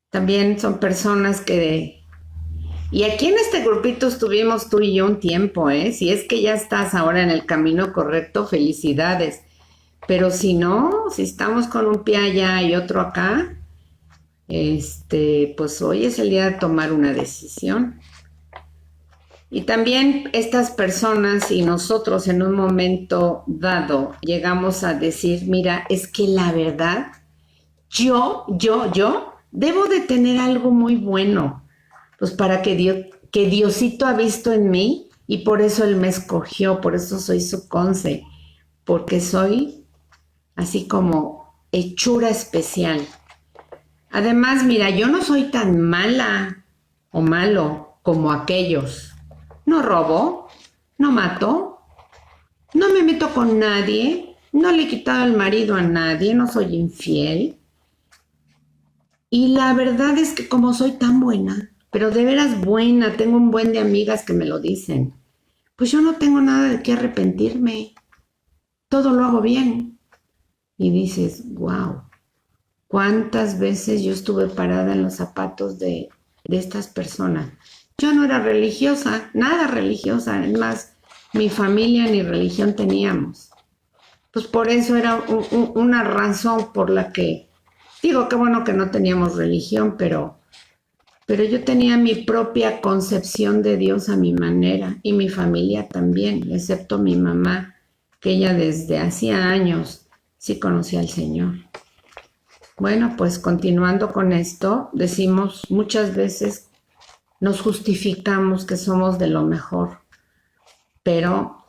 También son personas que... Y aquí en este grupito estuvimos tú y yo un tiempo, Si es que ya estás ahora en el camino correcto, felicidades. Pero si no, si estamos con un pie allá y otro acá, pues hoy es el día de tomar una decisión. Y también estas personas y nosotros en un momento dado llegamos a decir, mira, es que la verdad, yo debo de tener algo muy bueno, pues para que Diosito ha visto en mí y por eso Él me escogió, por eso soy su conse, porque soy así como hechura especial. Además, mira, yo no soy tan mala o malo como aquellos. No robo, no mato, no me meto con nadie, no le he quitado el marido a nadie, no soy infiel. Y la verdad es que como soy tan buena, pero de veras buena, tengo un buen de amigas que me lo dicen, pues yo no tengo nada de qué arrepentirme. Todo lo hago bien. Y dices, wow. ¿Cuántas veces yo estuve parada en los zapatos de estas personas? Yo no era religiosa, nada religiosa. Es más, mi familia ni religión teníamos. Pues por eso era una razón por la que... Digo, qué bueno que no teníamos religión, pero yo tenía mi propia concepción de Dios a mi manera. Y mi familia también, excepto mi mamá, que ella desde hacía años sí conocía al Señor. Bueno, pues continuando con esto, decimos muchas veces, nos justificamos que somos de lo mejor, pero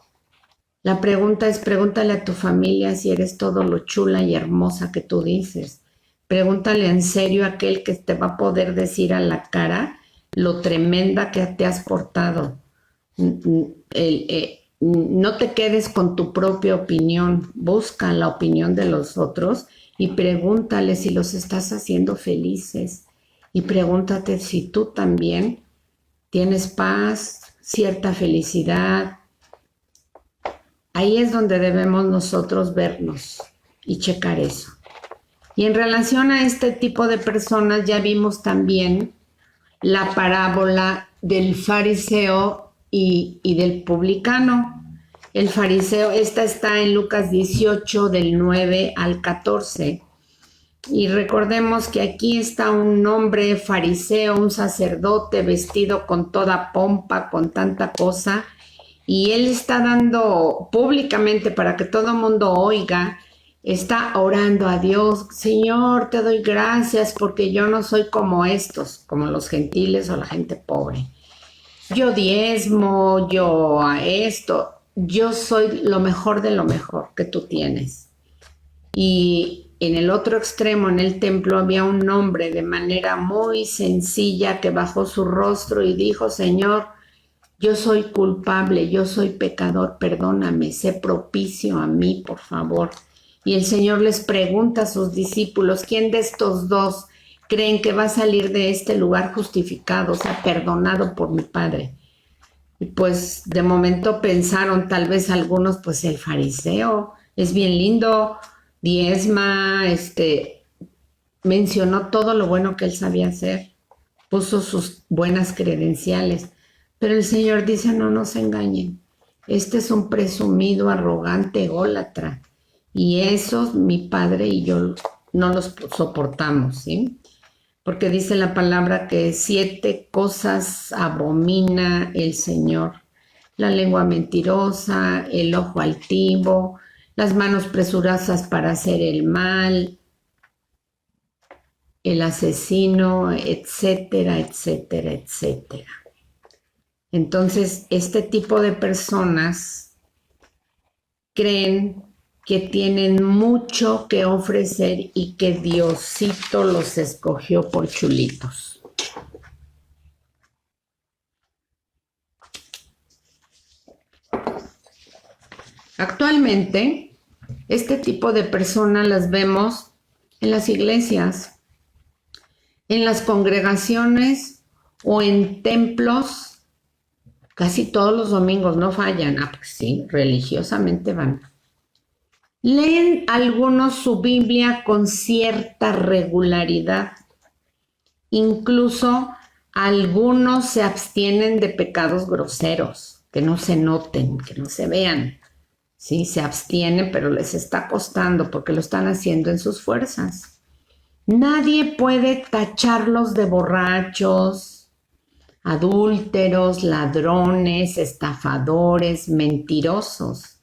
la pregunta es, pregúntale a tu familia si eres todo lo chula y hermosa que tú dices. Pregúntale en serio a aquel que te va a poder decir a la cara lo tremenda que te has portado. No te quedes con tu propia opinión, busca la opinión de los otros y pregúntale si los estás haciendo felices y pregúntate si tú también tienes paz, cierta felicidad. Ahí es donde debemos nosotros vernos y checar eso. Y en relación a este tipo de personas ya vimos también la parábola del fariseo y del publicano. El fariseo, esta está en Lucas 18 del 9 al 14. Y recordemos que aquí está un hombre fariseo, un sacerdote vestido con toda pompa, con tanta cosa, y él está dando públicamente para que todo el mundo oiga, está orando a Dios: Señor, te doy gracias porque yo no soy como estos, como los gentiles o la gente pobre. Yo diezmo, yo a esto, yo soy lo mejor de lo mejor que tú tienes. Y en el otro extremo, en el templo, había un hombre de manera muy sencilla que bajó su rostro y dijo: Señor, yo soy culpable, yo soy pecador, perdóname, sé propicio a mí, por favor. Y el Señor les pregunta a sus discípulos: ¿quién de estos dos creen que va a salir de este lugar justificado, o sea, perdonado por mi Padre? Y pues de momento pensaron tal vez algunos: pues el fariseo es bien lindo, diezma, mencionó todo lo bueno que él sabía hacer, puso sus buenas credenciales. Pero el Señor dice: no nos engañen, este es un presumido, arrogante, ególatra, y esos mi Padre y yo no los soportamos, ¿sí? Porque dice la palabra que 7 cosas abomina el Señor: la lengua mentirosa, el ojo altivo, las manos presurosas para hacer el mal, el asesino, etcétera, etcétera, etcétera. Entonces, este tipo de personas creen que tienen mucho que ofrecer y que Diosito los escogió por chulitos. Actualmente, este tipo de personas las vemos en las iglesias, en las congregaciones o en templos. Casi todos los domingos, no fallan. Pues sí, religiosamente van. Leen algunos su Biblia con cierta regularidad. Incluso algunos se abstienen de pecados groseros, que no se noten, que no se vean. Sí, se abstienen, pero les está costando porque lo están haciendo en sus fuerzas. Nadie puede tacharlos de borrachos, adúlteros, ladrones, estafadores, mentirosos.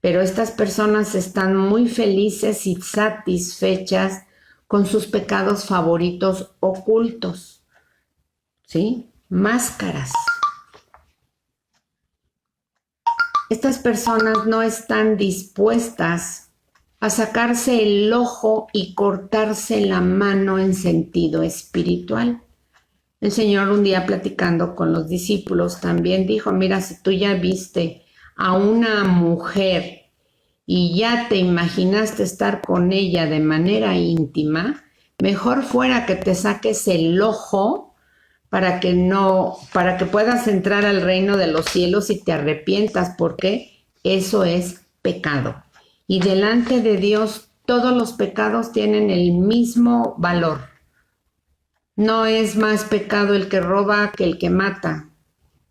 Pero estas personas están muy felices y satisfechas con sus pecados favoritos ocultos, ¿sí? Máscaras. Estas personas no están dispuestas a sacarse el ojo y cortarse la mano en sentido espiritual. El Señor, un día platicando con los discípulos, también dijo: mira, si tú ya viste a una mujer y ya te imaginaste estar con ella de manera íntima, mejor fuera que te saques el ojo para que puedas entrar al reino de los cielos y te arrepientas, porque eso es pecado. Y delante de Dios todos los pecados tienen el mismo valor. No es más pecado el que roba que el que mata,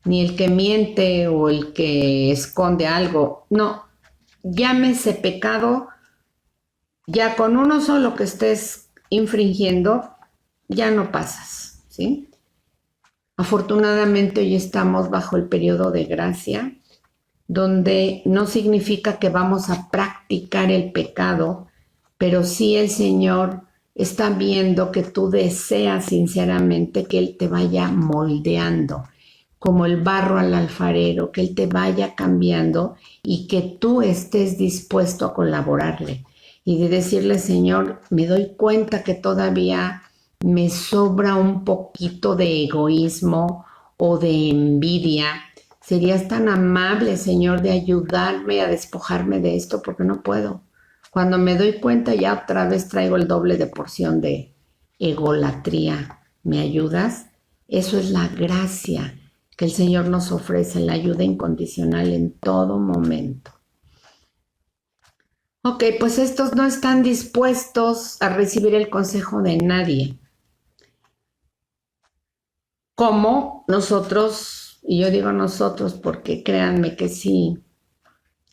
ni el que miente o el que esconde algo. No, llámese pecado, ya con uno solo que estés infringiendo, ya no pasas, ¿sí? Afortunadamente hoy estamos bajo el periodo de gracia, donde no significa que vamos a practicar el pecado, pero sí el Señor está viendo que tú deseas sinceramente que Él te vaya moldeando, como el barro al alfarero, que Él te vaya cambiando y que tú estés dispuesto a colaborarle. Y de decirle: Señor, me doy cuenta que todavía me sobra un poquito de egoísmo o de envidia. ¿Serías tan amable, Señor, de ayudarme a despojarme de esto? Porque no puedo. Cuando me doy cuenta, ya otra vez traigo el doble de porción de egolatría. ¿Me ayudas? Eso es la gracia que el Señor nos ofrece, la ayuda incondicional en todo momento. Ok, pues estos no están dispuestos a recibir el consejo de nadie. Como nosotros, y yo digo nosotros porque créanme que sí,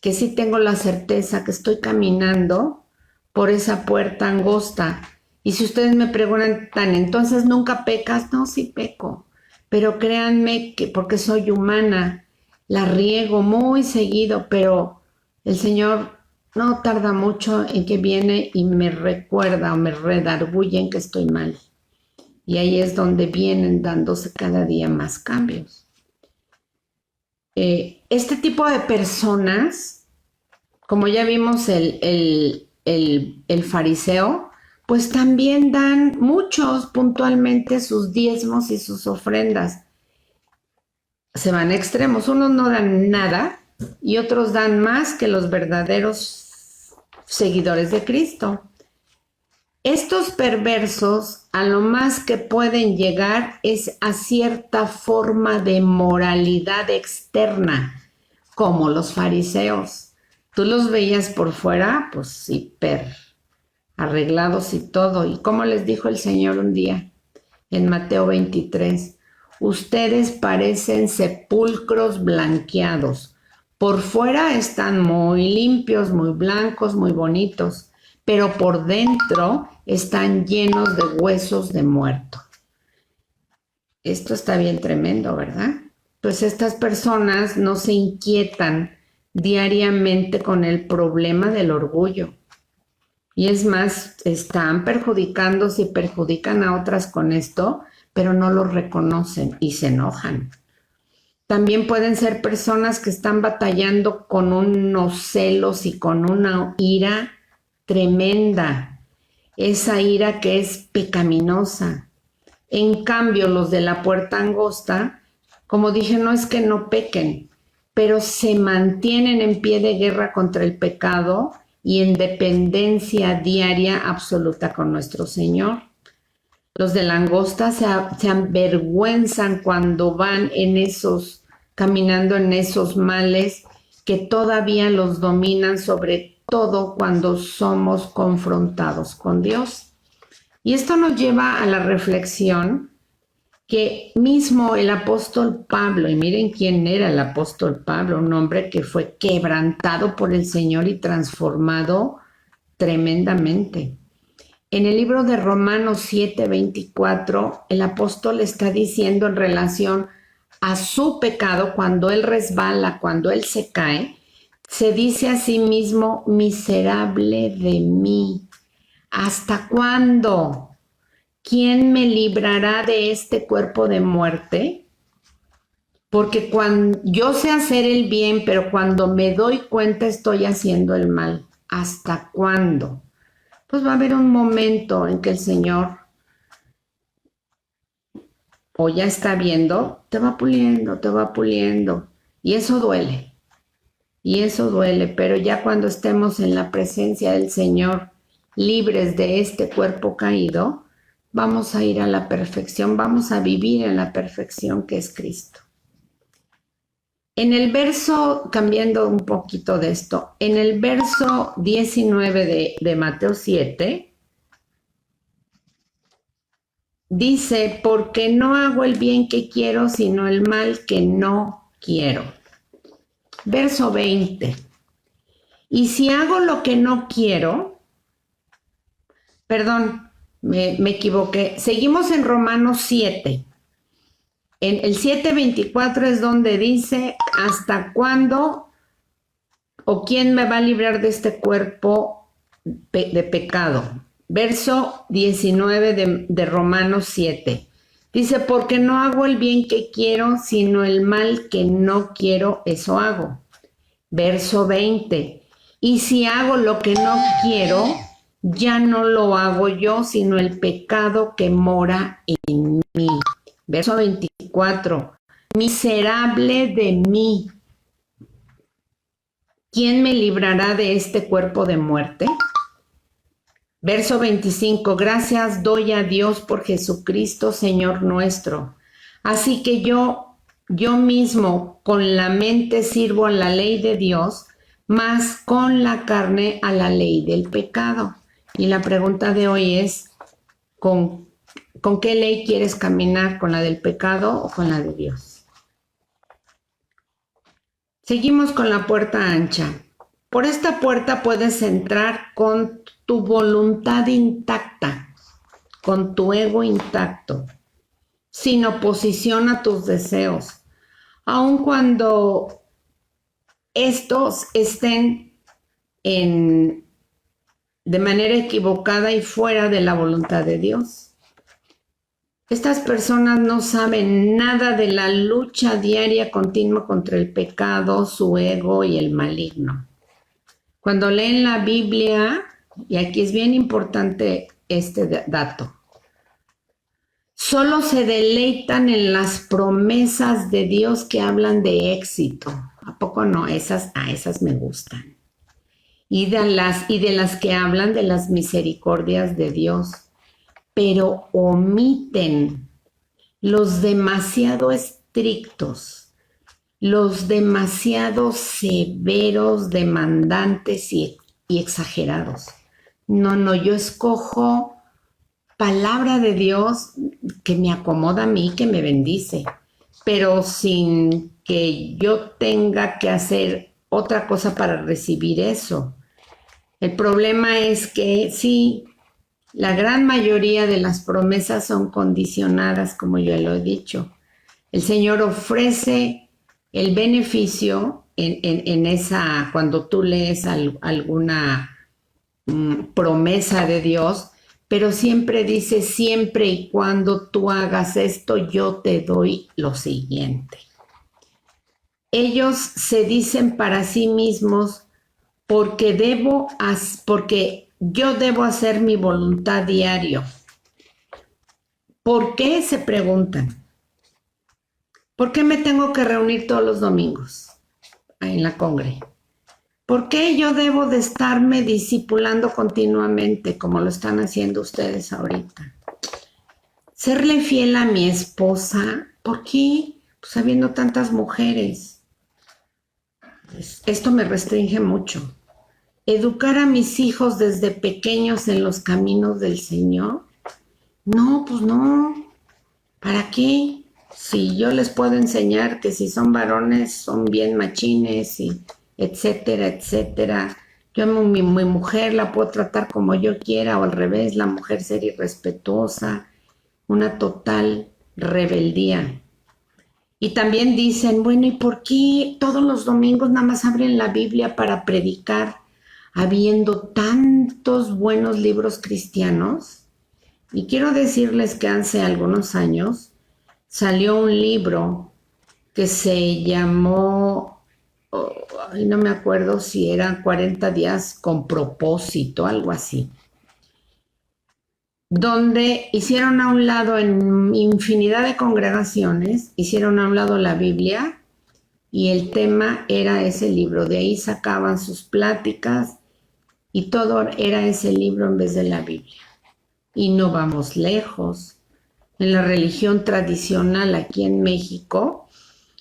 que sí tengo la certeza que estoy caminando por esa puerta angosta. Y si ustedes me preguntan, ¿entonces nunca pecas? No, sí peco, pero créanme que porque soy humana, la riego muy seguido, pero el Señor no tarda mucho en que viene y me recuerda o me redarguye en que estoy mal. Y ahí es donde vienen dándose cada día más cambios. Este tipo de personas, como ya vimos el fariseo, pues también dan muchos puntualmente sus diezmos y sus ofrendas. Se van a extremos, unos no dan nada y otros dan más que los verdaderos seguidores de Cristo. Estos perversos a lo más que pueden llegar es a cierta forma de moralidad externa, como los fariseos. Tú los veías por fuera, pues hiper arreglados y todo. ¿Y cómo les dijo el Señor un día en Mateo 23? Ustedes parecen sepulcros blanqueados. Por fuera están muy limpios, muy blancos, muy bonitos, pero por dentro están llenos de huesos de muerto. Esto está bien tremendo, ¿verdad? Pues estas personas no se inquietan diariamente con el problema del orgullo. Y es más, están perjudicándose y perjudican a otras con esto, pero no lo reconocen y se enojan. También pueden ser personas que están batallando con unos celos y con una ira tremenda, esa ira que es pecaminosa. En cambio, los de la puerta angosta, como dije, no es que no pequen, pero se mantienen en pie de guerra contra el pecado y en dependencia diaria absoluta con nuestro Señor. Los de la angosta se avergüenzan cuando van caminando en esos males que todavía los dominan, sobre todo cuando somos confrontados con Dios. Y esto nos lleva a la reflexión que mismo el apóstol Pablo, y miren quién era el apóstol Pablo, un hombre que fue quebrantado por el Señor y transformado tremendamente. En el libro de Romanos 7:24, el apóstol está diciendo en relación a su pecado, cuando él resbala, cuando él se cae, se dice a sí mismo, miserable de mí. ¿Hasta cuándo? ¿Quién me librará de este cuerpo de muerte? Porque cuando yo sé hacer el bien, pero cuando me doy cuenta estoy haciendo el mal. ¿Hasta cuándo? Pues va a haber un momento en que el Señor, o ya está viendo, te va puliendo, te va puliendo. Y eso duele. Y eso duele, pero ya cuando estemos en la presencia del Señor, libres de este cuerpo caído, vamos a ir a la perfección, vamos a vivir en la perfección que es Cristo. En el verso, cambiando un poquito de esto, en el verso 19 de Mateo 7, dice, porque no hago el bien que quiero, sino el mal que no quiero. Verso 20, y si hago lo que no quiero, perdón, me equivoqué, seguimos en Romanos 7. En el 7:24 es donde dice, ¿hasta cuándo o quién me va a librar de este cuerpo de pecado? Verso 19 de Romanos 7. Dice, porque no hago el bien que quiero, sino el mal que no quiero, eso hago. Verso 20. Y si hago lo que no quiero, ya no lo hago yo, sino el pecado que mora en mí. Verso 24. Miserable de mí. ¿Quién me librará de este cuerpo de muerte? Verso 25. Gracias doy a Dios por Jesucristo, Señor nuestro. Así que yo mismo con la mente sirvo a la ley de Dios, mas con la carne a la ley del pecado. Y la pregunta de hoy es, ¿con qué ley quieres caminar? ¿Con la del pecado o con la de Dios? Seguimos con la puerta ancha. Por esta puerta puedes entrar con tu voluntad intacta, con tu ego intacto, sin oposición a tus deseos, aun cuando estos estén de manera equivocada y fuera de la voluntad de Dios. Estas personas no saben nada de la lucha diaria continua contra el pecado, su ego y el maligno. Cuando leen la Biblia, y aquí es bien importante este dato, solo se deleitan en las promesas de Dios que hablan de éxito. ¿A poco no? Esas me gustan. Y de las que hablan de las misericordias de Dios, pero omiten los demasiado estrictos, los demasiado severos, demandantes y exagerados. No, yo escojo palabra de Dios que me acomoda a mí, que me bendice, pero sin que yo tenga que hacer otra cosa para recibir eso. El problema es que sí, la gran mayoría de las promesas son condicionadas, como yo lo he dicho. El Señor ofrece el beneficio en esa, cuando tú lees alguna promesa de Dios, pero siempre dice, siempre y cuando tú hagas esto, yo te doy lo siguiente. Ellos se dicen para sí mismos, porque yo debo hacer mi voluntad diario. ¿Por qué? Se preguntan. ¿Por qué me tengo que reunir todos los domingos en la congre? ¿Por qué yo debo de estarme discipulando continuamente como lo están haciendo ustedes ahorita? Serle fiel a mi esposa, ¿por qué? Pues habiendo tantas mujeres. Esto me restringe mucho. Educar a mis hijos desde pequeños en los caminos del Señor. No, pues no. ¿Para qué? Si yo les puedo enseñar que si son varones son bien machines y etcétera, etcétera. Yo amo a mi mujer, la puedo tratar como yo quiera, o al revés, la mujer ser irrespetuosa, una total rebeldía. Y también dicen, bueno, ¿y por qué todos los domingos nada más abren la Biblia para predicar, habiendo tantos buenos libros cristianos? Y quiero decirles que hace algunos años salió un libro que se llamó, no me acuerdo si eran 40 días con propósito, algo así, donde hicieron a un lado en infinidad de congregaciones, hicieron a un lado la Biblia y el tema era ese libro. De ahí sacaban sus pláticas y todo era ese libro en vez de la Biblia. Y no vamos lejos. En la religión tradicional aquí en México,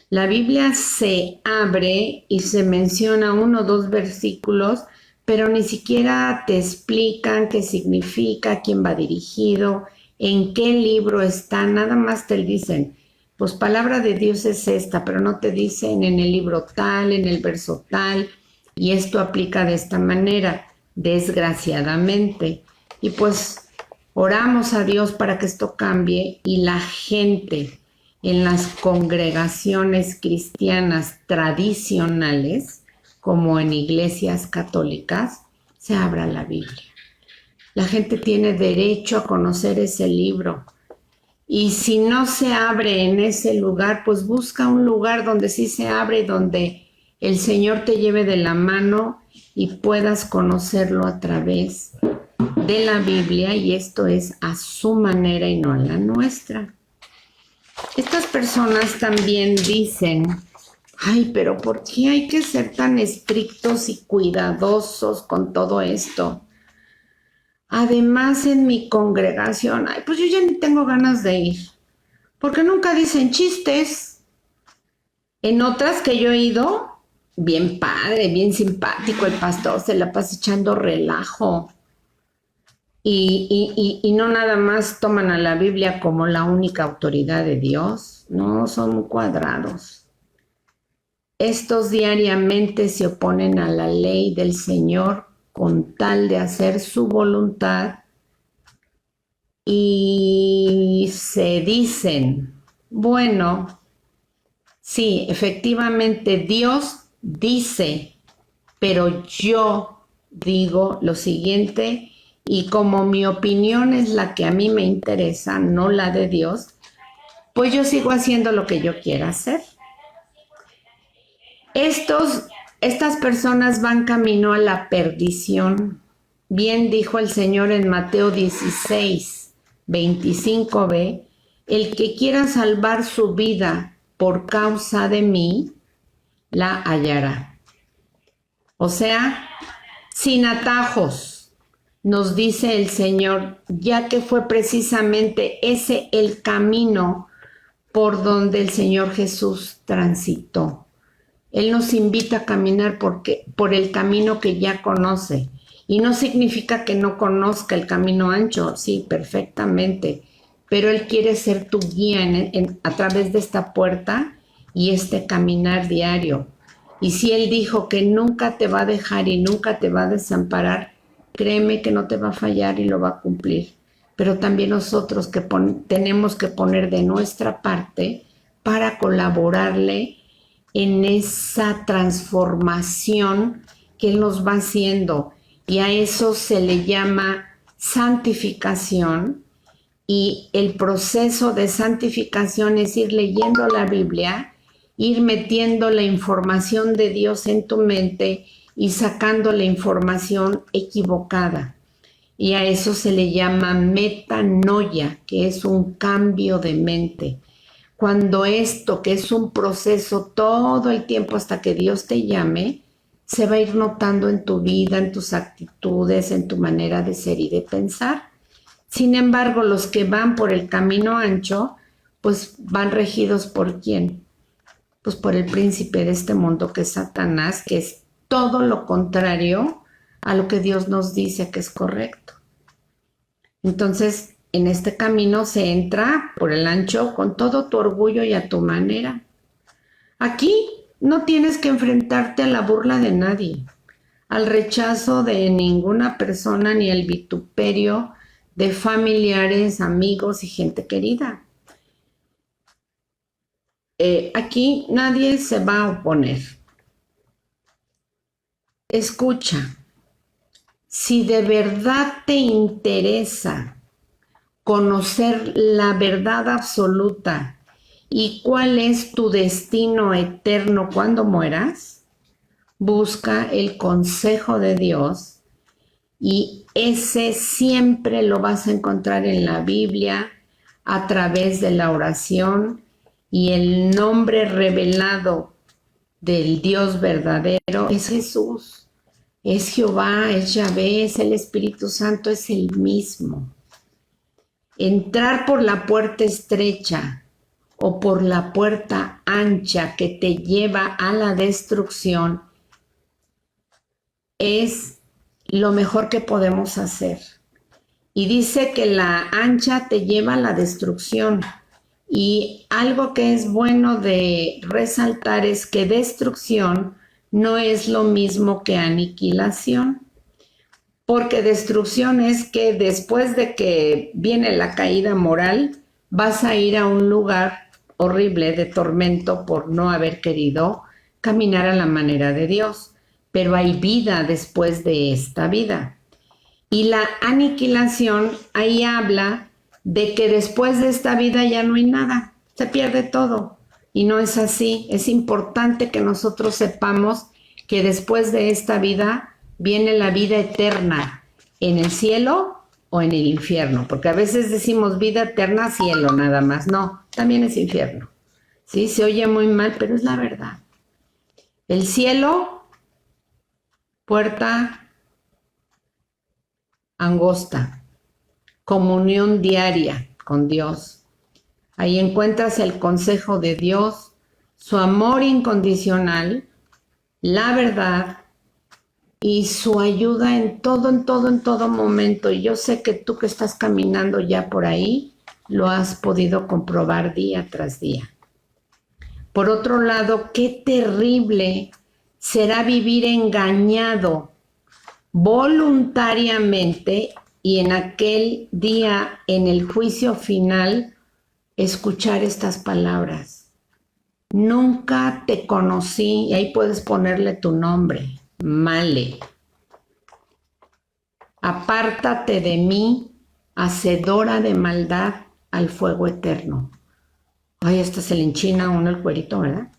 la Biblia se abre y se menciona 1 o 2 versículos, pero ni siquiera te explican qué significa, quién va dirigido, en qué libro está, nada más te dicen, pues palabra de Dios es esta, pero no te dicen en el libro tal, en el verso tal, y esto aplica de esta manera, desgraciadamente. Y pues oramos a Dios para que esto cambie y la gente en las congregaciones cristianas tradicionales, como en iglesias católicas, se abra la Biblia. La gente tiene derecho a conocer ese libro. Y si no se abre en ese lugar, pues busca un lugar donde sí se abre, donde el Señor te lleve de la mano y puedas conocerlo a través de la Biblia, y esto es a su manera y no a la nuestra. Estas personas también dicen, ay, pero ¿por qué hay que ser tan estrictos y cuidadosos con todo esto? Además, en mi congregación, ay, pues yo ya ni tengo ganas de ir, porque nunca dicen chistes. En otras que yo he ido, bien padre, bien simpático, el pastor se la pasa echando relajo. Y no nada más toman a la Biblia como la única autoridad de Dios, no, son cuadrados. estos diariamente se oponen a la ley del Señor con tal de hacer su voluntad y se dicen, bueno, sí, efectivamente Dios dice, pero yo digo lo siguiente, y como mi opinión es la que a mí me interesa, no la de Dios, pues yo sigo haciendo lo que yo quiera hacer. Estas personas van camino a la perdición. Bien dijo el Señor en Mateo 16, 25b, el que quiera salvar su vida por causa de mí, la hallará. O sea, sin atajos, nos dice el Señor, ya que fue precisamente ese el camino por donde el Señor Jesús transitó. Él nos invita a caminar por el camino que ya conoce. Y no significa que no conozca el camino ancho, sí, perfectamente. Pero Él quiere ser tu guía a través de esta puerta y este caminar diario. Y si Él dijo que nunca te va a dejar y nunca te va a desamparar, créeme que no te va a fallar y lo va a cumplir. Pero también nosotros tenemos que poner de nuestra parte para colaborarle en esa transformación que Él nos va haciendo, y a eso se le llama santificación. Y el proceso de santificación es ir leyendo la Biblia, ir metiendo la información de Dios en tu mente y sacando la información equivocada. Y a eso se le llama metanoia, que es un cambio de mente. Cuando esto, que es un proceso todo el tiempo hasta que Dios te llame, se va a ir notando en tu vida, en tus actitudes, en tu manera de ser y de pensar. Sin embargo, los que van por el camino ancho, pues van regidos ¿por quién? Pues por el príncipe de este mundo, que es Satanás, que es todo lo contrario a lo que Dios nos dice que es correcto. Entonces, en este camino se entra por el ancho con todo tu orgullo y a tu manera. Aquí no tienes que enfrentarte a la burla de nadie, al rechazo de ninguna persona ni al vituperio de familiares, amigos y gente querida. Aquí nadie se va a oponer. Escucha, si de verdad te interesa conocer la verdad absoluta y cuál es tu destino eterno cuando mueras, busca el consejo de Dios, y ese siempre lo vas a encontrar en la Biblia a través de la oración, y el nombre revelado del Dios verdadero es Jesús, es Jehová, es Yahvé, es el Espíritu Santo, es el mismo. Entrar por la puerta estrecha o por la puerta ancha que te lleva a la destrucción es lo mejor que podemos hacer. Y dice que la ancha te lleva a la destrucción. Y algo que es bueno de resaltar es que destrucción no es lo mismo que aniquilación. Porque destrucción es que después de que viene la caída moral, vas a ir a un lugar horrible de tormento por no haber querido caminar a la manera de Dios. Pero hay vida después de esta vida. Y la aniquilación ahí habla de que después de esta vida ya no hay nada, se pierde todo. Y no es así. Es importante que nosotros sepamos que después de esta vida viene la vida eterna, en el cielo o en el infierno, porque a veces decimos vida eterna, cielo nada más. No, también es infierno. Sí, se oye muy mal, pero es la verdad. El cielo, puerta angosta, comunión diaria con Dios. Ahí encuentras el consejo de Dios, su amor incondicional, la verdad y su ayuda en todo momento. Y yo sé que tú que estás caminando ya por ahí, lo has podido comprobar día tras día. Por otro lado, qué terrible será vivir engañado voluntariamente y en aquel día, en el juicio final, escuchar estas palabras. Nunca te conocí, y ahí puedes ponerle tu nombre, Male. Apártate de mí, hacedora de maldad, al fuego eterno. Ay, hasta se le enchina a uno el cuerito, ¿verdad?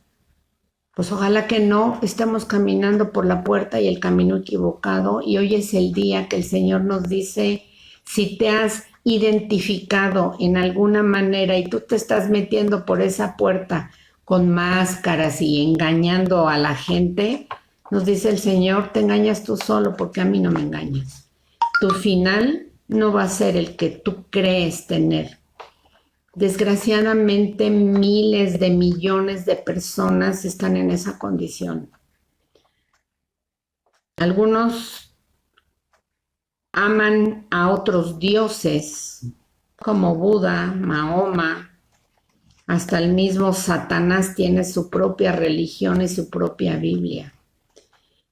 Pues ojalá que no estemos caminando por la puerta y el camino equivocado, y hoy es el día que el Señor nos dice, si te has identificado en alguna manera y tú te estás metiendo por esa puerta con máscaras y engañando a la gente, nos dice el Señor, te engañas tú solo porque a mí no me engañas. Tu final no va a ser el que tú crees tener. Desgraciadamente, miles de millones de personas están en esa condición. Algunos aman a otros dioses, como Buda, Mahoma, hasta el mismo Satanás tiene su propia religión y su propia Biblia.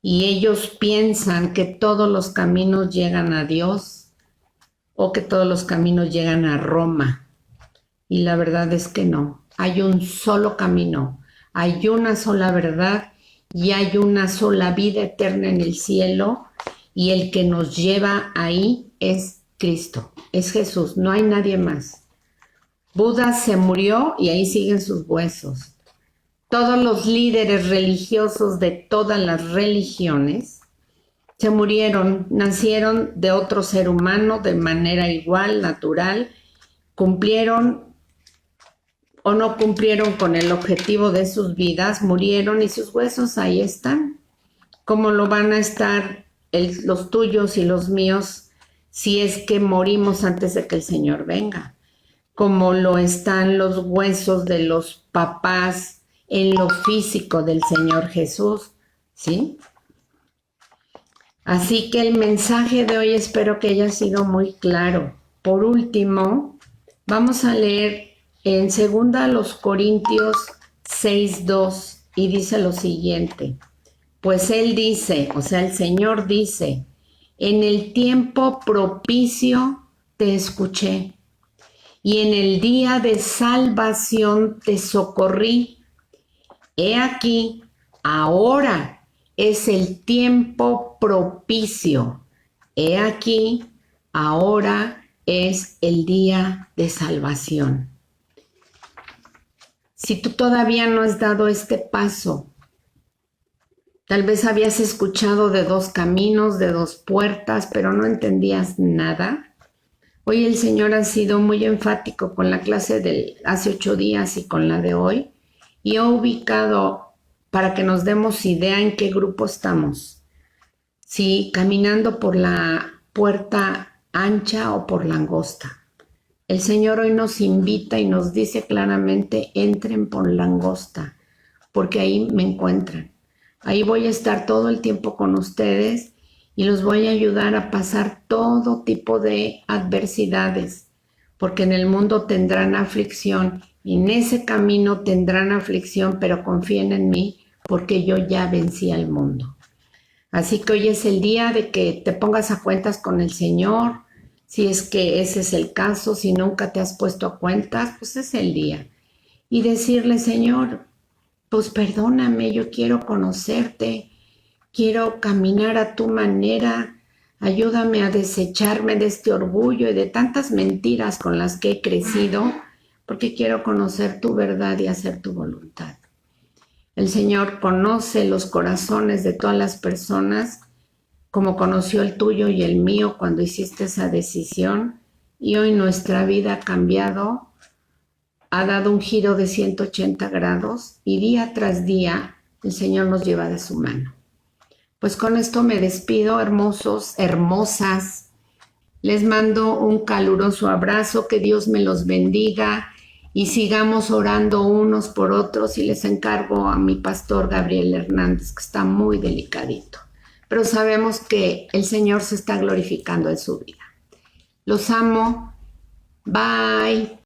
Y ellos piensan que todos los caminos llegan a Dios o que todos los caminos llegan a Roma. Y la verdad es que no, hay un solo camino, hay una sola verdad y hay una sola vida eterna en el cielo, y el que nos lleva ahí es Cristo, es Jesús, no hay nadie más. Buda se murió y ahí siguen sus huesos. Todos los líderes religiosos de todas las religiones se murieron, nacieron de otro ser humano de manera igual, natural, cumplieron o no cumplieron con el objetivo de sus vidas, murieron y sus huesos ahí están. ¿Cómo lo van a estar los tuyos y los míos si es que morimos antes de que el Señor venga? Como lo están los huesos de los papás en lo físico del Señor Jesús, ¿sí? Así que el mensaje de hoy espero que haya sido muy claro. Por último, vamos a leer en 2 Corintios 6:2 y dice lo siguiente. Pues Él dice, o sea, el Señor dice, en el tiempo propicio te escuché y en el día de salvación te socorrí. He aquí, ahora es el tiempo propicio. He aquí, ahora es el día de salvación. Si tú todavía no has dado este paso, tal vez habías escuchado de 2 caminos, de 2 puertas, pero no entendías nada. Hoy el Señor ha sido muy enfático con la clase de hace 8 días y con la de hoy, y ha ubicado para que nos demos idea en qué grupo estamos. Si caminando por la puerta ancha o por la angosta. El Señor hoy nos invita y nos dice claramente, entren por la angosta, porque ahí me encuentran. Ahí voy a estar todo el tiempo con ustedes y los voy a ayudar a pasar todo tipo de adversidades, porque en el mundo tendrán aflicción y en ese camino tendrán aflicción, pero confíen en mí, porque yo ya vencí al mundo. Así que hoy es el día de que te pongas a cuentas con el Señor. Si es que ese es el caso, si nunca te has puesto a cuentas, pues es el día. Y decirle, Señor, pues perdóname, yo quiero conocerte, quiero caminar a tu manera, ayúdame a desecharme de este orgullo y de tantas mentiras con las que he crecido, porque quiero conocer tu verdad y hacer tu voluntad. El Señor conoce los corazones de todas las personas, como conoció el tuyo y el mío cuando hiciste esa decisión, y hoy nuestra vida ha cambiado, ha dado un giro de 180 grados y día tras día el Señor nos lleva de su mano. Pues con esto me despido, hermosos, hermosas. Les mando un caluroso abrazo, que Dios me los bendiga y sigamos orando unos por otros, y les encargo a mi pastor Gabriel Hernández, que está muy delicadito. Pero sabemos que el Señor se está glorificando en su vida. Los amo. Bye.